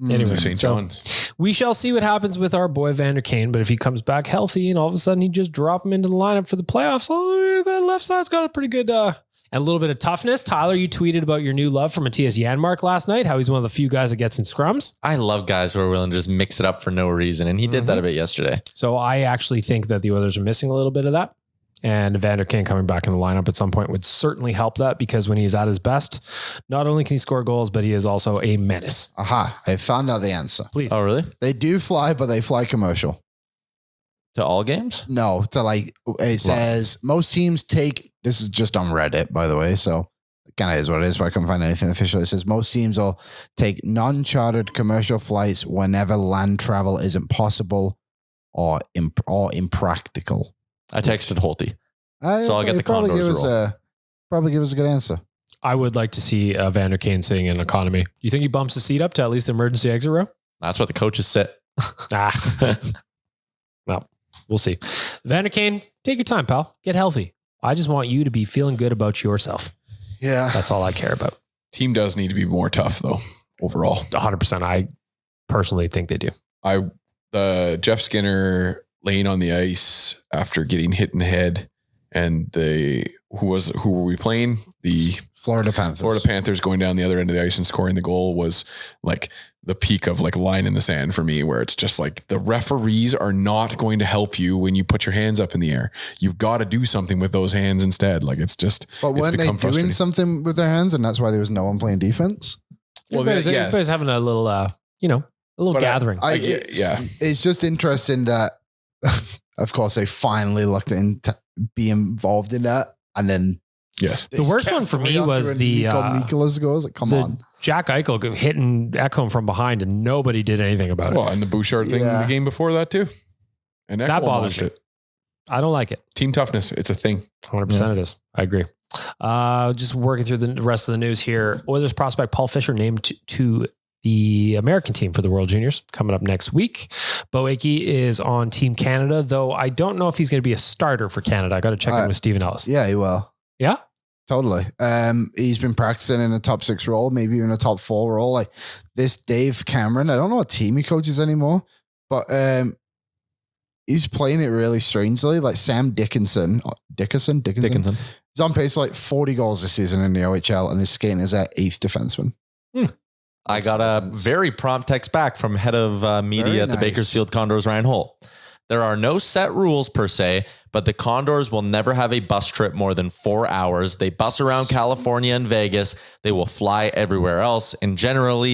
Anyway, to St. so John's. we shall see what happens with our boy Evander Kane. But if he comes back healthy and all of a sudden he just drop him into the lineup for the playoffs, oh, that left side's got a pretty good and a little bit of toughness. Tyler, you tweeted about your new love for Matthias Janmark last night, how he's one of the few guys that gets in scrums. I love guys who are willing to just mix it up for no reason. And he did that a bit yesterday. So I actually think that the Oilers are missing a little bit of that. And Evander Kane coming back in the lineup at some point would certainly help that, because when he's at his best, not only can he score goals, but he is also a menace. Aha, I found out the answer. Please. Oh, really? They do fly, but they fly commercial. To all games? No, to like, it says most teams take, this is just on Reddit, by the way, so it kind of is what it is, but I couldn't find anything official. It says most teams will take non-chartered commercial flights whenever land travel isn't possible or impractical. I texted Holty. So I'll get the probably Condors give us roll. probably give us a good answer. I would like to see Evander Kane sitting in economy. You think he bumps the seat up to at least the emergency exit row? That's what the coaches sit. Well, we'll see. Evander Kane, take your time, pal. Get healthy. I just want you to be feeling good about yourself. Yeah. That's all I care about. Team does need to be more tough, though, overall. 100%. I personally think they do. Jeff Skinner laying on the ice after getting hit in the head, and who were we playing? The Florida Panthers. Florida Panthers going down the other end of the ice and scoring the goal was like the peak of like line in the sand for me, where it's just like the referees are not going to help you when you put your hands up in the air. You've got to do something with those hands instead. Like it's just, But it's weren't they become doing frustrating. something with their hands, and that's why there was no one playing defense? Well, Everybody's, yes. everybody's having a little, a little But gathering. It's just interesting that, of course, they finally looked into be involved in that, and then Yes. The worst one for me was the Mikola's goals. Like, come on, Jack Eichel hitting Ekholm from behind, and nobody did anything about it. Well, and the Bouchard thing in Yeah. the game before that too. And That Ekholm bothers launched me. it. I don't like it. Team toughness. It's a thing. 100% it is. I agree. Just working through the rest of the news here. Oilers prospect Paul Fisher named to the American team for the World Juniors coming up next week. Bo Akey is on Team Canada, though I don't know if he's going to be a starter for Canada. I got to check in with Stephen Ellis. yeah, he will. Yeah? Totally. He's been practicing in a top 6 role, maybe even a top 4 role. Like this Dave Cameron, I don't know what team he coaches anymore, but he's playing it really strangely. Like Sam Dickinson. He's on pace for like 40 goals this season in the OHL, and his skating is at 8th defenseman. I got a very prompt text back from head of media Very at the nice. Bakersfield Condors, Ryan Holt. There are no set rules per se, but the Condors will never have a bus trip more than 4 hours. They bus around California and Vegas. They will fly everywhere else. In general, they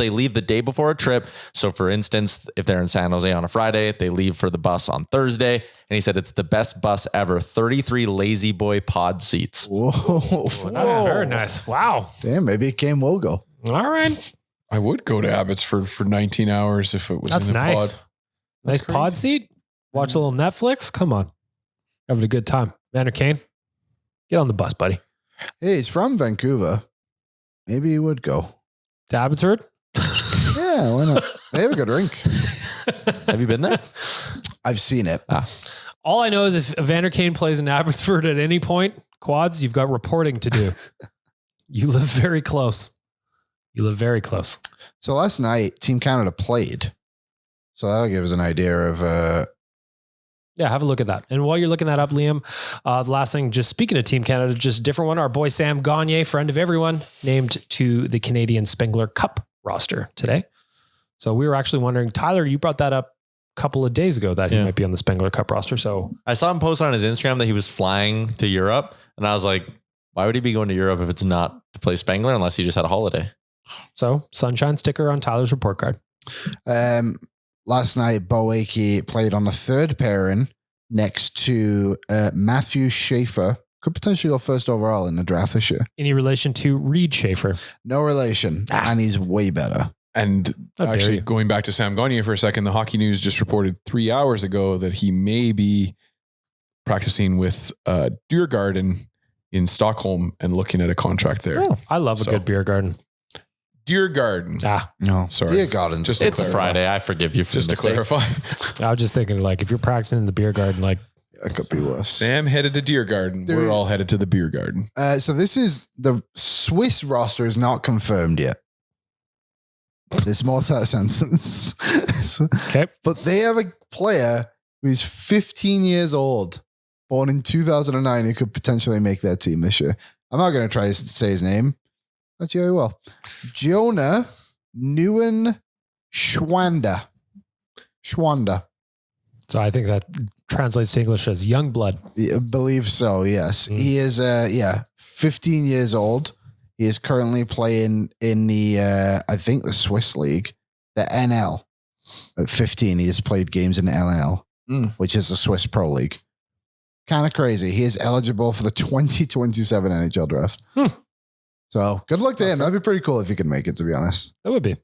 leave the day before a trip. So for instance, if they're in San Jose on a Friday, they leave for the bus on Thursday. And he said it's the best bus ever. 33 Lazy Boy pod seats. Whoa. That's very nice. Wow. Damn, maybe it came will go. All right. I would go to Abbotsford for 19 hours if it was That's in a nice. pod. Nice That's pod crazy. seat. Watch a little Netflix. Come on. Having a good time. Vander Kane, get on the bus, buddy. Hey, he's from Vancouver. Maybe he would go. To Abbotsford? Yeah, why not? They have a good rink. Have you been there? I've seen it. All I know is if Evander Kane plays in Abbotsford at any point, Quads, you've got reporting to do. You live very close. So last night, Team Canada played. So that'll give us an idea of... Yeah, have a look at that. And while you're looking that up, Liam, the last thing, just speaking of Team Canada, just a different one. Our boy Sam Gagner, friend of everyone, named to the Canadian Spengler Cup roster today. So we were actually wondering, Tyler, you brought that up a couple of days ago that he might be on the Spengler Cup roster. So I saw him post on his Instagram that he was flying to Europe. And I was like, why would he be going to Europe if it's not to play Spengler unless he just had a holiday? So sunshine sticker on Tyler's report card. Last night, Bo Akey played on the third pairing next to Matthew Schaefer. Could potentially go first overall in the draft this year. Any relation to Reed Schaefer? No relation. And he's way better. And actually, going back to Sam Gagner for a second, the Hockey News just reported 3 hours ago that he may be practicing with Djurgården in Stockholm and looking at a contract there. Oh, I love a good beer garden. Djurgården. No, sorry. Djurgården's Just It's a Friday. I forgive you for just the to mistake. clarify. I was just thinking, like, if you're practicing in the beer garden, like, it could be worse. Sam headed to Djurgården. We're all headed to the beer garden. So this is the Swiss roster is not confirmed yet. There's more to that sentence. okay. But they have a player who's 15 years old, born in 2009, who could potentially make their team this year. I'm not going to try to say his name. Actually, I will. Jonah Nguyen Schwanda. So I think that translates to English as young blood. I believe so, yes. He is, 15 years old. He is currently playing in the, I think the Swiss league, the NL. At 15, he has played games in the NL, which is the Swiss Pro League. Kind of crazy. He is eligible for the 2027 NHL draft. So good luck to him. That'd be pretty cool if he could make it, to be honest. That would be.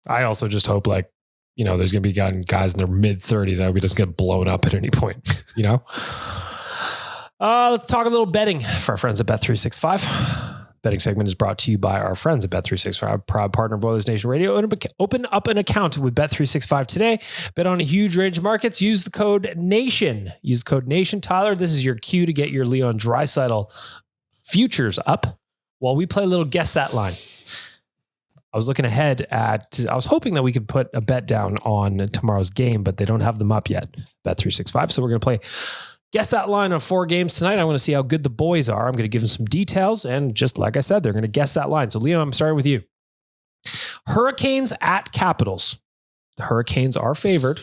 I also just hope, like, you know, there's going to be guys in their mid 30s. I hope he doesn't get blown up at any point, you know? Let's talk a little betting for our friends at Bet365. Betting segment is brought to you by our friends at Bet365, proud partner of Oilersnation Radio. Open up an account with Bet365 today. Bet on a huge range of markets. Use the code NATION. Use the code NATION. Tyler, this is your cue to get your Leon Draisaitl futures up while we play a little Guess That Line. I was looking ahead I was hoping that we could put a bet down on tomorrow's game, but they don't have them up yet. Bet365. So we're going to play Guess That Line on 4 games tonight. I want to see how good the boys are. I'm going to give them some details. And just like I said, they're going to guess that line. So Liam, I'm starting with you. Hurricanes at Capitals. The Hurricanes are favored.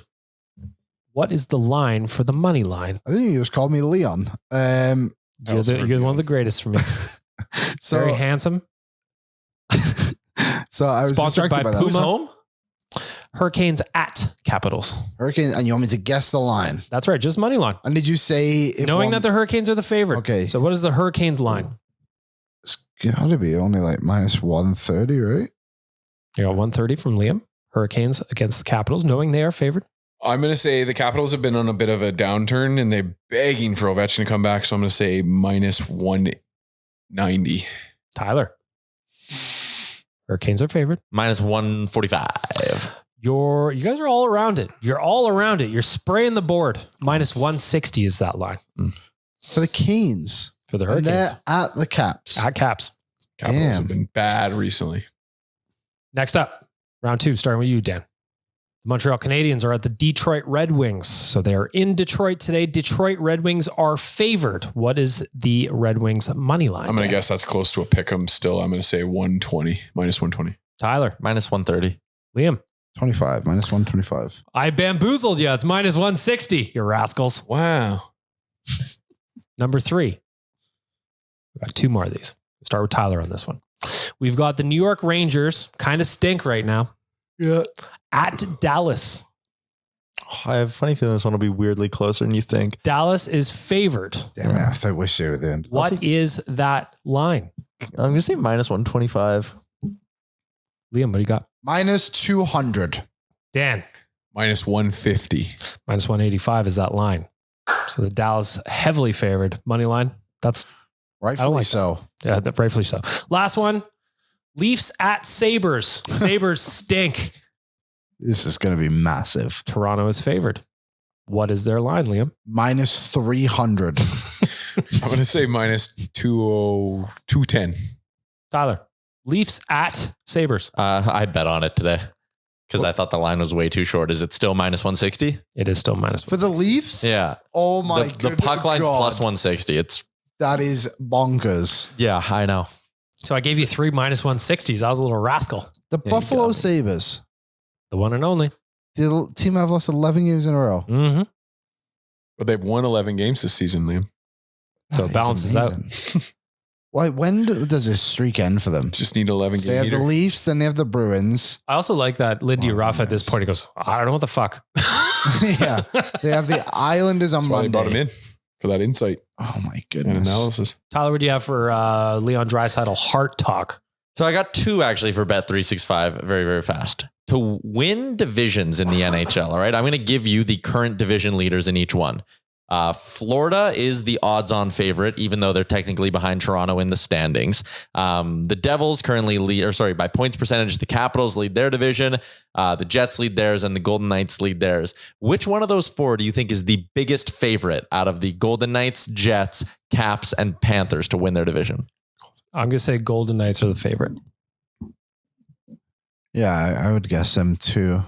What is the line for the money line? I think you just called me Leon. You're one of the greatest for me. So, very handsome. So I was Sponsored distracted by that. Who's home? Hurricanes at Capitals. Hurricanes, and you want me to guess the line? That's right. Just money line. And did you say knowing that the Hurricanes are the favorite? Okay. So what is the Hurricanes line? It's got to be only like minus 130, right? You got 130 from Liam. Hurricanes against the Capitals, knowing they are favored. I'm going to say the Capitals have been on a bit of a downturn and they're begging for Ovechkin to come back. So I'm going to say minus 190. Tyler. Hurricanes are favored. Minus 145. You guys are all around it. You're all around it. You're spraying the board. Minus 160 is that line. For the Canes. For the And Hurricanes. they're at the Caps. At Caps. Capitals Damn. have been bad recently. Next up, round 2, starting with you, Dan. The Montreal Canadiens are at the Detroit Red Wings. So they are in Detroit today. Detroit Red Wings are favored. What is the Red Wings money line? I'm going to guess that's close to a pick 'em still. I'm going to say 120, minus 120. Tyler. Minus 130. Liam. 25, minus 125. I bamboozled you. It's minus 160, you rascals. Wow. Number 3. We've got 2 more of these. Start with Tyler on this one. We've got the New York Rangers, kind of stink right now. Yeah. At Dallas. I have a funny feeling this one will be weirdly closer than you think. Dallas is favored. Damn it. I wish they were the end. What is that line? I'm going to say minus 125. Liam, what do you got? Minus 200. Dan. Minus 150. Minus 185 is that line. So the Dallas heavily favored money line. That's Rightfully like so. yeah, rightfully so. Last one. Leafs at Sabres. Sabres stink. This is going to be massive. Toronto is favored. What is their line, Liam? Minus 300. I'm going to say minus 210. Tyler, Leafs at Sabres. I bet on it today because I thought the line was way too short. Is it still minus 160? It is still minus For the Leafs? Yeah. Oh my The puck line's plus 160. That is bonkers. Yeah, I know. So I gave you 3 minus 160s. I was a little rascal. The Yeah, Buffalo you got me. Sabres. The one and only. The team have lost 11 games in a row. Mm-hmm. But they've won 11 games this season, Liam. So it That balances is out. amazing. Why? When does this streak end for them? Just need 11 They game have meter. the Leafs, then they have the Bruins. I also like that Lindy Oh, Ruff at this yes. point, he goes, I don't know what the fuck. Yeah. They have the Islanders on That's why they brought him Monday. in for that insight Oh my and goodness. analysis. Tyler, what do you have for Leon Draisaitl heart talk? So I got 2 actually for Bet365 very, very fast. To win divisions in the NHL, all right, I'm going to give you the current division leaders in each one. Florida is the odds-on favorite, even though they're technically behind Toronto in the standings. The Devils currently lead, by points percentage, the Capitals lead their division, the Jets lead theirs, and the Golden Knights lead theirs. Which one of those 4 do you think is the biggest favorite out of the Golden Knights, Jets, Caps, and Panthers to win their division? I'm going to say Golden Knights are the favorite. Yeah, I would guess them too.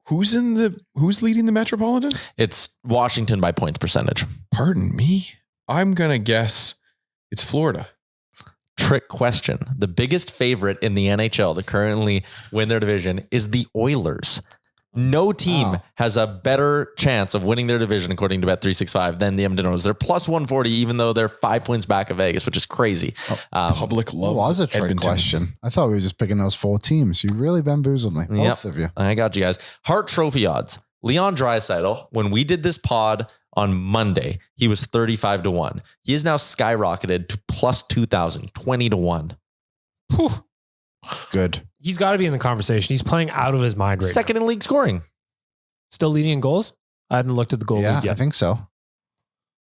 Who's leading the Metropolitan? It's Washington by points percentage. Pardon me. I'm going to guess it's Florida. Trick question. The biggest favorite in the NHL to currently win their division is the Oilers. No team Wow. has a better chance of winning their division, according to Bet365, than the Edmonton Oilers. They're plus 140, even though they're 5 points back of Vegas, which is crazy. Public That loves was a trick Edmonton. question. I thought we were just picking those 4 teams. You really bamboozled me. Both of you. I got you guys. Hart Trophy odds. Leon Draisaitl, when we did this pod on Monday, he was 35 to 1. He is now skyrocketed to plus 2,000, 20 to 1. Good. He's got to be in the conversation. He's playing out of his mind right now. Second in league scoring. Still leading in goals? I haven't looked at the goal Yeah, league yet. I think so.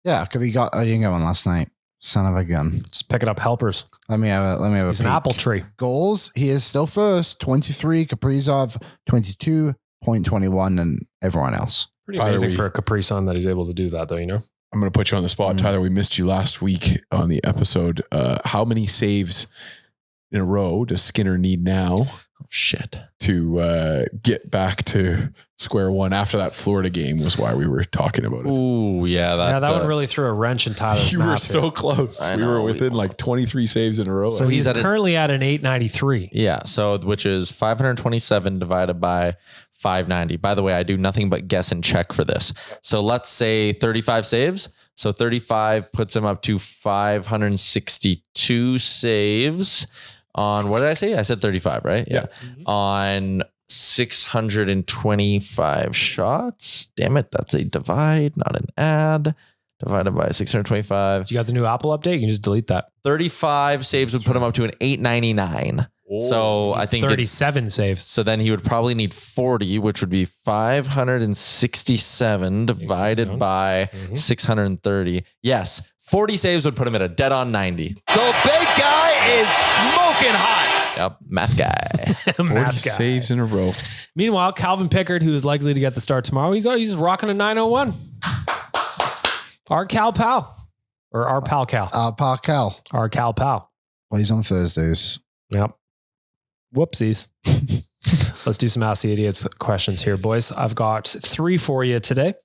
Yeah, because I didn't get one last night. Son of a gun. Just picking up helpers. Let me have a He's an peek. apple tree. Goals. He is still first. 23. Kaprizov 22. 0.21 and everyone else. Pretty Tyler, amazing we- for a Capri Sun that he's able to do that, though, you know? I'm going to put you on the spot. Mm. Tyler, we missed you last week on the episode. How many saves in a row does Skinner need now Oh, shit. to get back to square one after that Florida game was why we were talking about it. Ooh, yeah. That one really threw a wrench in Tyler's You were math so here. close. I We were know. within like 23 saves in a row. So he's he's at a- currently at an 893. Yeah, so which is 527 divided by 590. By the way, I do nothing but guess and check for this. So let's say 35 saves. So 35 puts him up to 562 saves on, what did I say? I said 35, right? Yeah. On 625 shots. Damn it, that's a divide, not an add. Divided by 625. You got the new Apple update? You can just delete that. 35 saves would put him up to an 899. So I think 37 saves. so then he would probably need 40, which would be 567 divided by 630. Yes, 40 saves would put him at a dead on 90. The big guy is smoking hot. Yep, math guy. 40 Math guy. saves in a row. Meanwhile, Calvin Pickard, who is likely to get the start tomorrow, he's rocking a 901. Our Cal Pal. Or our Pal Cal. Parkel Our Cal Pal. plays on Thursdays. Yep. Whoopsies. Let's do some Ask the Idiots questions here, boys. I've got 3 for you today.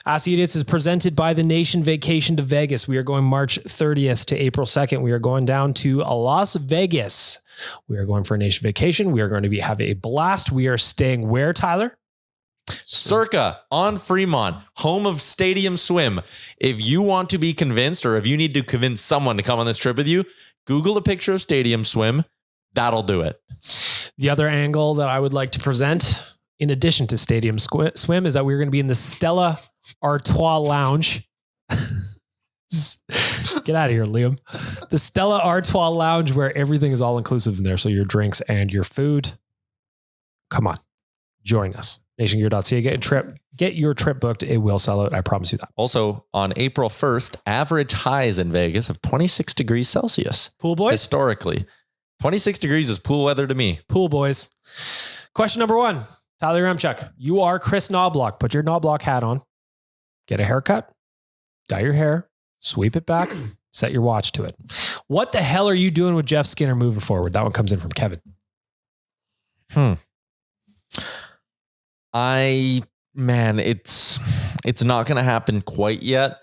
Ask the Idiots is presented by the Nation Vacation to Vegas. We are going March 30th to April 2nd. We are going down to Las Vegas. We are going for a Nation Vacation. We are going to have a blast. We are staying where, Tyler? Circa on Fremont, home of Stadium Swim. If you want to be convinced or if you need to convince someone to come on this trip with you, Google a picture of Stadium Swim. That'll do it. The other angle that I would like to present, in addition to Stadium Swim, is that we're going to be in the Stella Artois Lounge. Get out of here, Liam. The Stella Artois Lounge, where everything is all inclusive in there. So your drinks and your food. Come on, join us. NationGear.ca. Get your trip booked. It will sell out. I promise you that. Also, on April 1st, average highs in Vegas of 26 degrees Celsius. Pool boys. Historically, 26 degrees is pool weather to me. Pool boys. Question number 1. Tyler Remchuk. You are Kris Knoblauch. Put your Knoblauch hat on. get a haircut, dye your hair, sweep it back, set your watch to it. What the hell are you doing with Jeff Skinner moving forward? That one comes in from Kevin. It's not going to happen quite yet,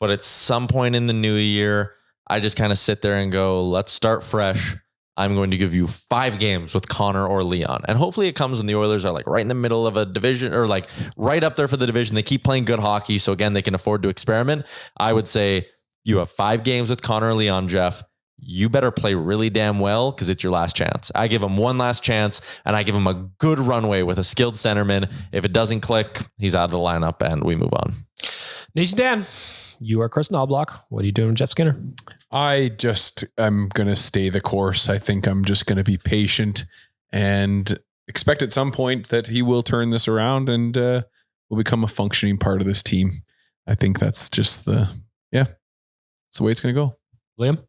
but at some point in the new year, I just kind of sit there and go, let's start fresh. I'm going to give you 5 games with Connor or Leon. And hopefully it comes when the Oilers are like right in the middle of a division or like right up there for the division. They keep playing good hockey. So again, they can afford to experiment. I would say you have 5 games with Connor or Leon, Jeff. You better play really damn well because it's your last chance. I give him one last chance and I give him a good runway with a skilled centerman. If it doesn't click, he's out of the lineup and we move on. Nation Dan, you are Kris Knoblauch. What are you doing with Jeff Skinner? I'm going to stay the course. I think I'm just going to be patient and expect at some point that he will turn this around and will become a functioning part of this team. I think that's just it's the way it's going to go. Liam?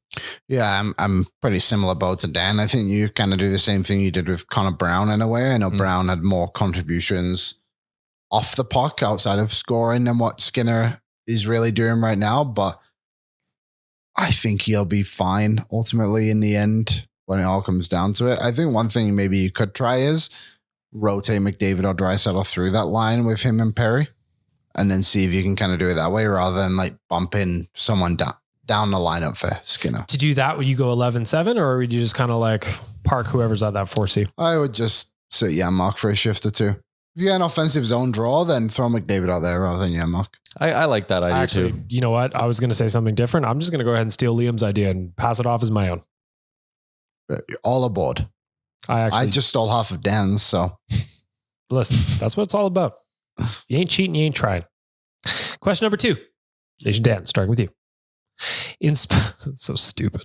Yeah, I'm pretty similar boat to Dan. I think you kind of do the same thing you did with Connor Brown in a way. I know Brown had more contributions off the puck outside of scoring than what Skinner is really doing right now, but I think he'll be fine ultimately in the end when it all comes down to it. I think one thing maybe you could try is rotate McDavid or Draisaitl through that line with him and Perry and then see if you can kind of do it that way rather than like bumping someone down the lineup for Skinner. To do that, would you go 11-7 or would you just kind of like park whoever's at that 4C? I would just sit Janmark for a shift or two. If you get an offensive zone draw, then throw McDavid out there rather than Janmark. I like that idea too. You know what? I was going to say something different. I'm just going to go ahead and steal Liam's idea and pass it off as my own. All aboard. I just stole half of Dan's, so. Listen, that's what it's all about. You ain't cheating, you ain't trying. Question number 2. Nation Dan, starting with you. So stupid.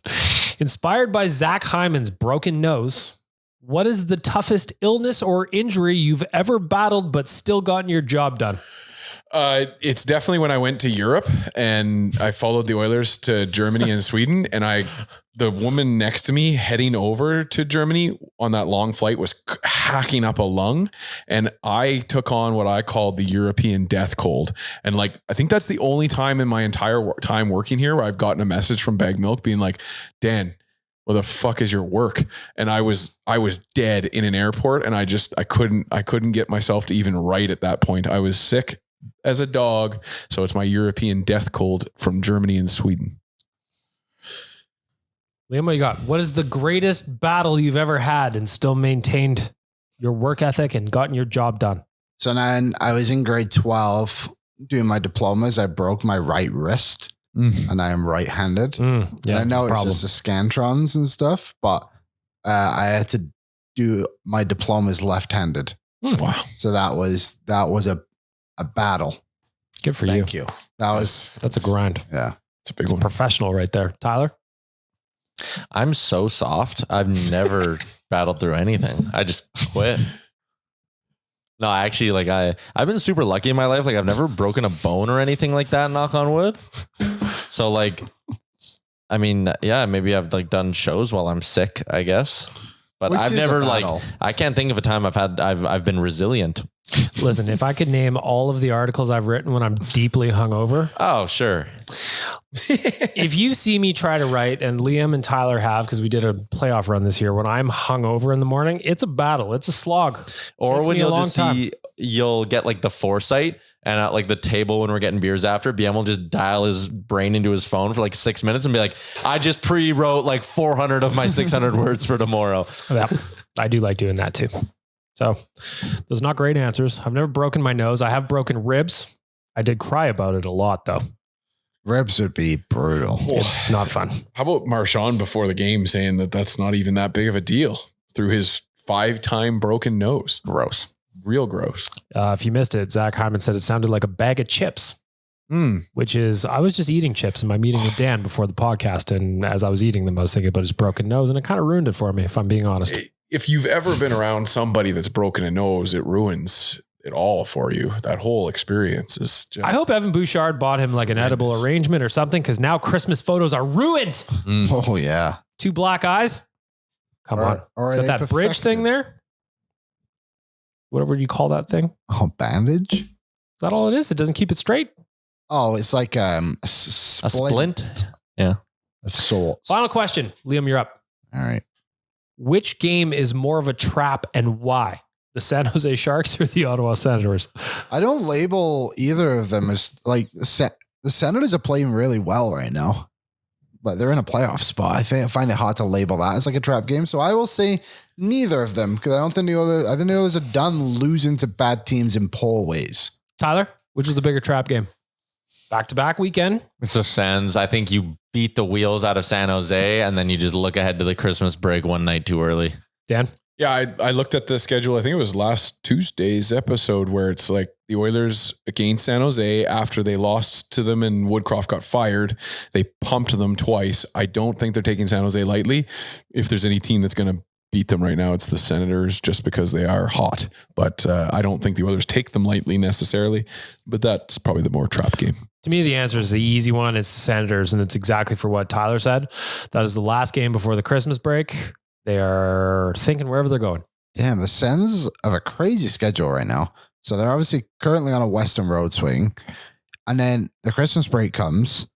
Inspired by Zach Hyman's broken nose, what is the toughest illness or injury you've ever battled but still gotten your job done? It's definitely when I went to Europe and I followed the Oilers to Germany and Sweden, and the woman next to me heading over to Germany on that long flight was hacking up a lung, and I took on what I called the European death cold. And like, I think that's the only time in my entire time working here where I've gotten a message from Baggedmilk being like, Dan, what the fuck is your work? And I was dead in an airport, and I couldn't get myself to even write at that point. I was sick as a dog. So it's my European death cold from Germany and Sweden. Liam, what you got? What is the greatest battle you've ever had and still maintained your work ethic and gotten your job done? So then I was in grade 12 doing my diplomas. I broke my right wrist and I am right-handed. Yeah, and I know it's just the scantrons and stuff, but I had to do my diplomas left-handed. Wow. So that was a battle. Good for Thank you. That's a grind. Yeah. It's a big It's one. professional right there. Tyler? I'm so soft. I've never battled through anything. I just quit. No, actually, like I've been super lucky in my life. Like I've never broken a bone or anything like that, knock on wood. So like, I mean, yeah, maybe I've like done shows while I'm sick, I guess. But Which I've is never a like, battle. I can't think of a time I've been resilient. Listen, if I could name all of the articles I've written when I'm deeply hungover. Oh, sure. If you see me try to write, and Liam and Tyler have, because we did a playoff run this year, when I'm hungover in the morning, it's a battle. It's a slog. Or when you'll just time. see, you'll get like the foresight and at like the table when we're getting beers after, BM will just dial his brain into his phone for like 6 minutes and be like, I just pre-wrote like 400 of my 600 words for tomorrow. Yeah, I do like doing that too. So those are not great answers. I've never broken my nose. I have broken ribs. I did cry about it a lot though. Ribs would be brutal. It's not fun. How about Marchand before the game saying that that's not even that big of a deal through his 5-time broken nose? Gross. Real gross. If you missed it, Zach Hyman said it sounded like a bag of chips, which is, I was just eating chips in my meeting with Dan before the podcast. And as I was eating them, I was thinking about his broken nose, and it kind of ruined it for me, if I'm being honest. If you've ever been around somebody that's broken a nose, it ruins it all for you. That whole experience is just... I hope Evan Bouchard bought him like an edible arrangement or something, because now Christmas photos are ruined. Oh, yeah. 2 black eyes. Come on. Or It's got that bridge thing there. Whatever you call that thing. Is Oh, bandage? that all it is? It doesn't keep it straight. Oh, it's like a A splint? Yeah. of sorts. Final question. Liam, you're up. All right. Which game is more of a trap and why? The San Jose Sharks or the Ottawa Senators? I don't label either of them as like the Senators are playing really well right now, but they're in a playoff spot. I find it hard to label that as like a trap game. So I will say neither of them because I think the Oilers are done losing to bad teams in poor ways. Tyler, which is the bigger trap game? Back-to-back weekend. It's the Sens. I think you beat the wheels out of San Jose and then you just look ahead to the Christmas break one night too early. Dan? Yeah, I looked at the schedule. I think it was last Tuesday's episode where it's like the Oilers against San Jose after they lost to them and Woodcroft got fired. They pumped them twice. I don't think they're taking San Jose lightly. If there's any team that's going to beat them right now, it's the Senators just because they are hot. But I don't think the Oilers take them lightly necessarily. But that's probably the more trap game. To me, the answer is the easy one. It's the Senators, and it's exactly for what Tyler said. That is the last game before the Christmas break. They are thinking wherever they're going. Damn, the Sens have a crazy schedule right now. So they're obviously currently on a Western road swing. And then the Christmas break comes.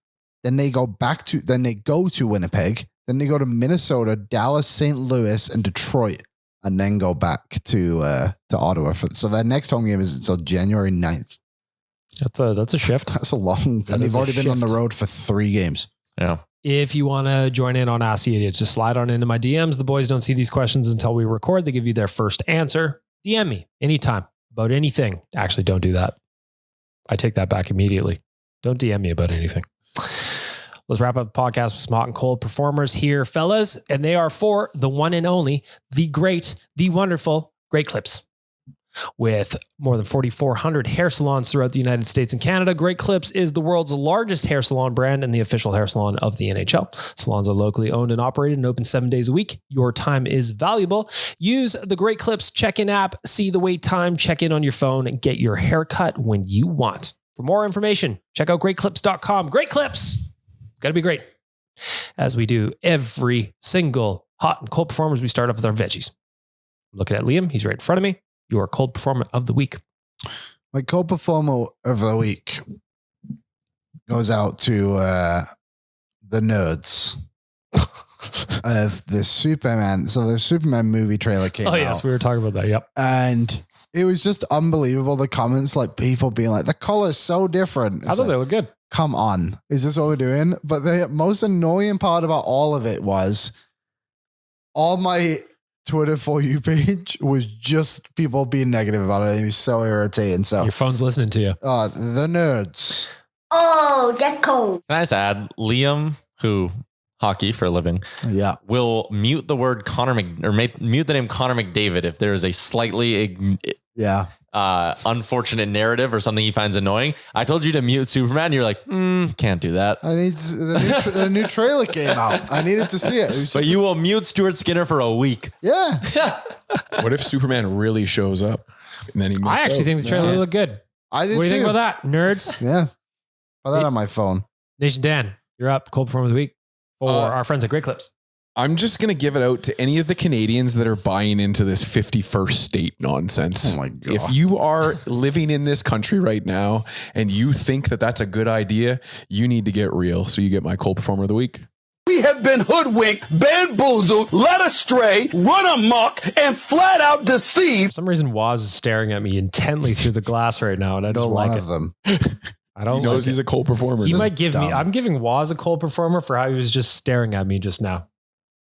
Then they go to Winnipeg. Then they go to Minnesota, Dallas, St. Louis, and Detroit. And then go back to Ottawa. So their next home game is until January 9th. That's a shift. That's a long, and they've already been on the road for 3 games. Yeah. If you want to join in on Ask the Idiots, just slide on into my DMs. The boys don't see these questions until we record. They give you their first answer. DM me anytime about anything. Actually, don't do that. I take that back immediately. Don't DM me about anything. Let's wrap up the podcast with some hot and cold performers here, fellas. And they are for the one and only, the great, the wonderful Great Clips. With more than 4,400 hair salons throughout the United States and Canada, Great Clips is the world's largest hair salon brand and the official hair salon of the NHL. Salons are locally owned and operated and open 7 days a week. Your time is valuable. Use the Great Clips check-in app, see the wait time, check in on your phone, and get your haircut when you want. For more information, check out greatclips.com. Great Clips! It's got to be great. As we do every single hot and cold performers, we start off with our veggies. I'm looking at Liam. He's right in front of me. Your cold performer of the week. My cold performer of the week goes out to the nerds of the Superman. So the Superman movie trailer came out. Oh, yes. We were talking about that. Yep. And it was just unbelievable. The comments, like people being like, the color's so different. I thought they look good. Come on. Is this what we're doing? But the most annoying part about all of it was all my Twitter For You page was just people being negative about it. It was so irritating. So your phone's listening to you. the nerds. Oh, that's cold. Can I just add, Liam, who hockey for a living, Yeah. will mute the word mute the name Connor McDavid if there is a slightly Yeah. unfortunate narrative or something he finds annoying. I told you to mute Superman. You're like, can't do that. I need the new trailer came out. I needed to see it. But you will mute Stuart Skinner for a week. Yeah. What if Superman really shows up and then he missed I actually out? think the trailer looked good. I did What do you too. think about that, nerds? Yeah. Put that on my phone. Nation Dan, you're up. Cold performer of the week for our friends at Great Clips. I'm just going to give it out to any of the Canadians that are buying into this 51st state nonsense. Oh my God. If you are living in this country right now and you think that that's a good idea, you need to get real. So you get my cold performer of the week. We have been hoodwinked, bamboozled, led astray, run amok, and flat out deceived. For some reason, Waz is staring at me intently through the glass right now, and I don't like one it. of them. I don't He knows like he's it. a cold performer. You Just might give me, dumb. I'm giving Waz a cold performer for how he was just staring at me just now.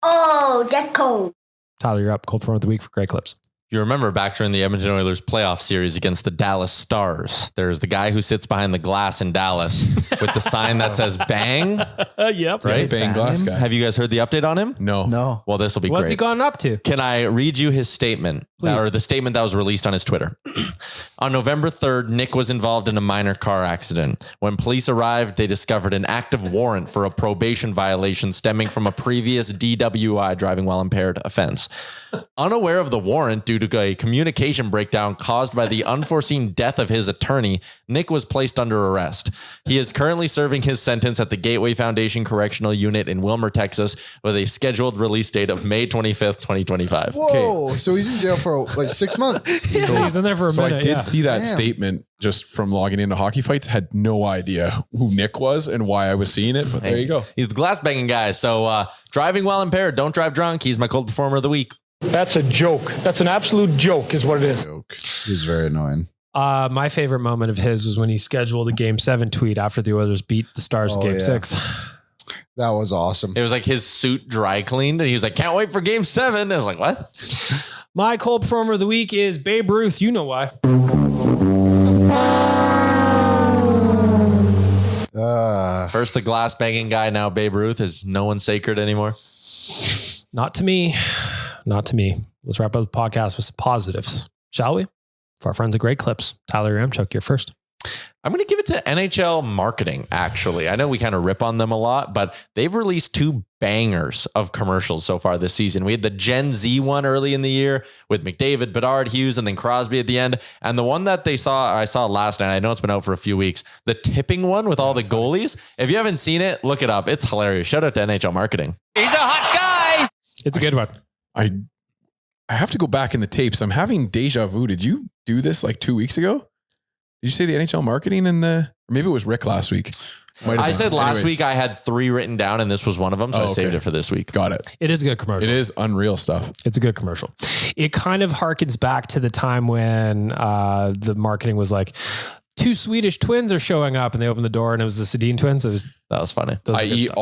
Oh, that's cold. Tyler, you're up. Cold performer of the week for Great Clips. You remember back during the Edmonton Oilers playoff series against the Dallas Stars, there's the guy who sits behind the glass in Dallas with the sign that says bang. Yep. Right? bang glass guy. Have you guys heard the update on him? No. No. Well, this will be What's great. he gone up to? Can I read you his statement? Please. Or the statement that was released on his Twitter. On November 3rd, Nick was involved in a minor car accident. When police arrived, they discovered an active warrant for a probation violation stemming from a previous DWI, driving while impaired, offense. Unaware of the warrant due to a communication breakdown caused by the unforeseen death of his attorney, Nick was placed under arrest. He is currently serving his sentence at the Gateway Foundation Correctional Unit in Wilmer, Texas, with a scheduled release date of May 25th, 2025. Whoa. So he's in jail for for like 6 months. He's in there for a So minute. I did yeah. see that Damn. statement just from logging into Hockey Fights. Had no idea who Nick was and why I was seeing it, but there you go. He's the glass banging guy. So driving while impaired, don't drive drunk. He's my cold performer of the week. That's a joke. That's an absolute joke is what it is. He's very annoying. My favorite moment of his was when he scheduled a Game 7 tweet after the Oilers beat the Stars Oh, Game yeah. 6. That was awesome. It was like his suit dry cleaned and he was like, can't wait for Game 7. I was like, what? My cold performer of the week is Babe Ruth. You know why. First the glass banging guy, now Babe Ruth. Is no one sacred anymore? Not to me. Not to me. Let's wrap up the podcast with some positives, shall we? For our friends at Great Clips. Tyler Ramchuk, you're first. I'm going to give it to NHL marketing, actually. I know we kind of rip on them a lot, but they've released 2 bangers of commercials so far this season. We had the Gen Z one early in the year with McDavid, Bedard, Hughes, and then Crosby at the end. And the one that I saw last night, I know it's been out for a few weeks, the tipping one with all the goalies. If you haven't seen it, look it up. It's hilarious. Shout out to NHL marketing. He's a hot guy. It's a good one. I have to go back in the tapes. I'm having deja vu. Did you do this like 2 weeks ago? Did you say the NHL marketing or maybe it was Rick last week? Might have I been. said last Anyways, week I had 3 written down and this was one of them. So I saved okay. it for this week. Got it. It is a good commercial. It is unreal stuff. It's a good commercial. It kind of harkens back to the time when the marketing was like, 2 Swedish twins are showing up, and they opened the door and it was the Sedin twins. That was funny. those were I good eat stuff.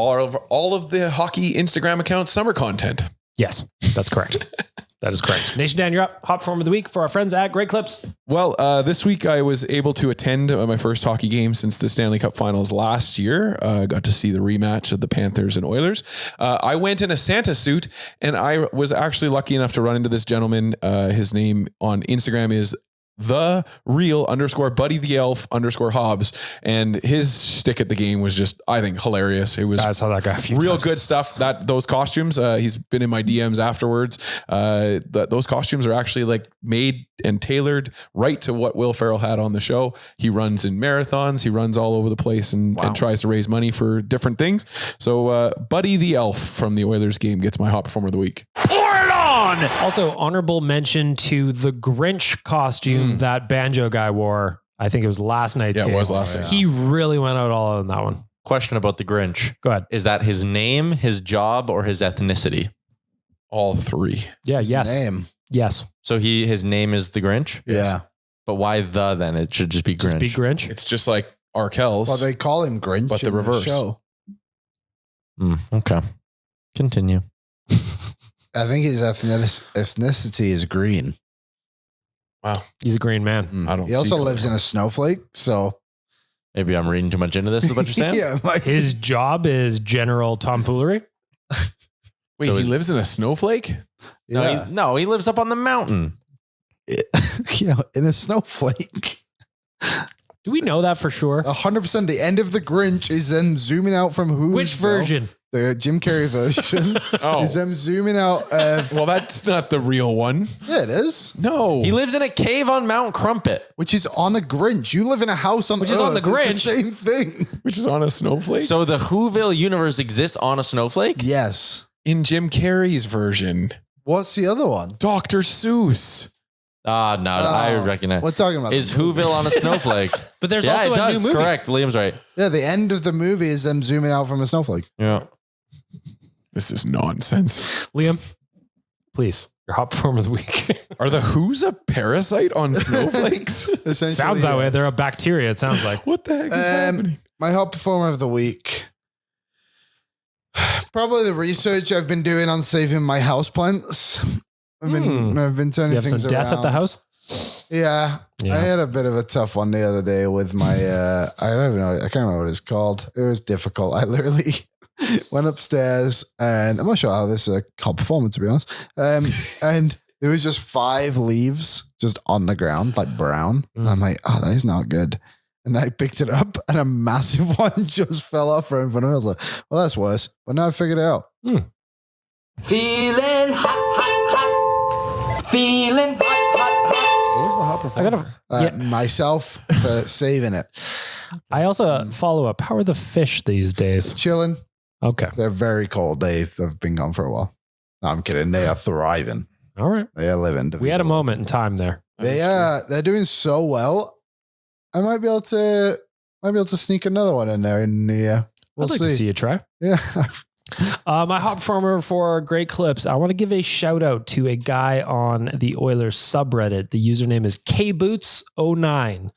all of the hockey Instagram accounts summer content. Yes, that's correct. That is correct. Nation Dan, you're up. Hot Performer of the Week for our friends at Great Clips. Well, this week I was able to attend my first hockey game since the Stanley Cup Finals last year. Got to see the rematch of the Panthers and Oilers. I went in a Santa suit, and I was actually lucky enough to run into this gentleman. His name on Instagram is the real _Buddy the Elf _Hobbs, and his stick at the game was just, I think, hilarious. It was I saw that guy a few real times. good stuff. Those costumes, he's been in my DMs afterwards. Those costumes are actually like made and tailored right to what Will Ferrell had on the show. He runs in marathons. He runs all over the place and tries to raise money for different things. So Buddy the Elf from the Oilers game gets my Hot Performer of the Week. Also, honorable mention to the Grinch costume that Banjo guy wore. I think it was last night's game. It was last night. He really went out all out on that one. Question about the Grinch. Go ahead. Is that his name, his job, or his ethnicity? All 3. Yeah, yes. Name. Yes. So his name is the Grinch? Yeah. But why the then? It should just be Grinch. Just be Grinch. It's just like Arkell's. Well, they call him Grinch, But the in reverse. show. Okay. Continue. I think his ethnicity is green. Wow. He's a green man. I don't He also see lives in a snowflake, so Maybe I'm reading too much into this, is what you're saying? yeah. His job is general tomfoolery. Wait, So he is- lives in a snowflake? Yeah. No, he lives up on the mountain. Yeah, in a snowflake. Do we know that for sure? 100%. The end of the Grinch is them zooming out from who? Which version? The Jim Carrey version. Oh. Is them zooming out of. Well, that's not the real one. Yeah, it is. No. He lives in a cave on Mount Crumpet. Which is on a Grinch. You live in a house on Which is on the Earth. It's the Grinch. same thing. Which is on a snowflake? So the Whoville universe exists on a snowflake? Yes. in Jim Carrey's version, What's the other one? Dr. Seuss. No, I recognize. We're talking about Is the movie. Whoville on a snowflake? But there's yeah, also it a does. new movie. Correct. Liam's right. Yeah, the end of the movie is them zooming out from a snowflake. Yeah. This is nonsense. Liam, please, your hot performer of the week. Are the Who's a parasite on snowflakes? Essentially, Sounds that way. yes. They're a bacteria, it sounds like. What the heck is happening? My hot performer of the week. Probably the research I've been doing on saving my houseplants. I've been turning You have things some death around. at the house? Yeah, Yeah. I had a bit of a tough one the other day with my, I don't even know, I can't remember what it's called. It was difficult. I literally went upstairs and I'm not sure how this is a hot performer, to be honest. And there was just 5 leaves just on the ground, like brown. And I'm like, oh, that is not good. And I picked it up and a massive one just fell off right in front of me. I was like, well, that's worse. But now I figured it out. Feeling hot, hot, hot. Feeling hot, hot, hot. What was the hot performer? I gotta. Myself for saving it. I also follow up. How are the fish these days? Chilling. Okay. They're very cold. They've been gone for a while. No, I'm kidding. They are thriving. All right. They live in. We had a moment in time there. They're doing so well. I might be able to sneak another one in there in the. We'll I'd like to see you try. Yeah. My hot performer for great clips. I want to give a shout out to a guy on the Oilers subreddit. The username is kboots09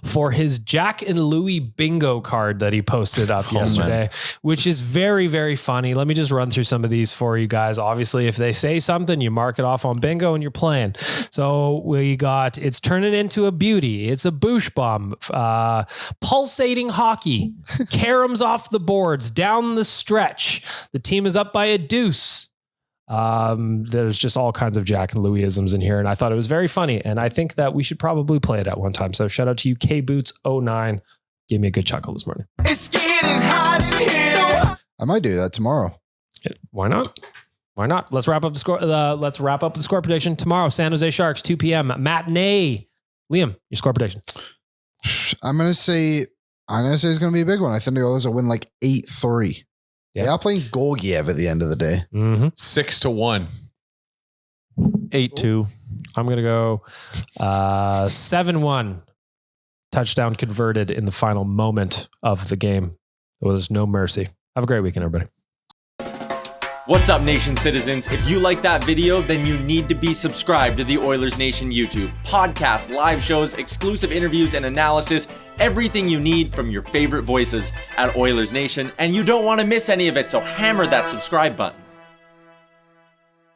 for his Jack and Louie bingo card that he posted up yesterday, which is very, very funny. Let me just run through some of these for you guys. Obviously, if they say something, you mark it off on bingo and you're playing. So we got, it's turning into a beauty. It's a boosh bomb, pulsating hockey, caroms off the boards, down the stretch. The team is up by a deuce. There's just all kinds of Jack and Louie-isms in here, and I thought it was very funny, and I think that we should probably play it at one time. So shout out to you, kboots09. Gave me a good chuckle this morning. It's getting hot in here. I might do that tomorrow. Why not? Why not? Let's wrap up the score. Let's wrap up the score prediction tomorrow. San Jose Sharks, 2 p.m. matinee. Liam, your score prediction. I'm gonna say it's gonna be a big one. I think the Oilers will win like 8-3. Yeah. They are playing Gorgiev at the end of the day. 6-1. 8-2. I'm going to go 7-1. Touchdown converted in the final moment of the game. Well, there's no mercy. Have a great weekend, everybody. What's up, Nation citizens? If you like that video, then you need to be subscribed to the Oilers Nation YouTube. Podcasts, live shows, exclusive interviews, and analysis. Everything you need from your favorite voices at Oilers Nation. And you don't want to miss any of it, so hammer that subscribe button.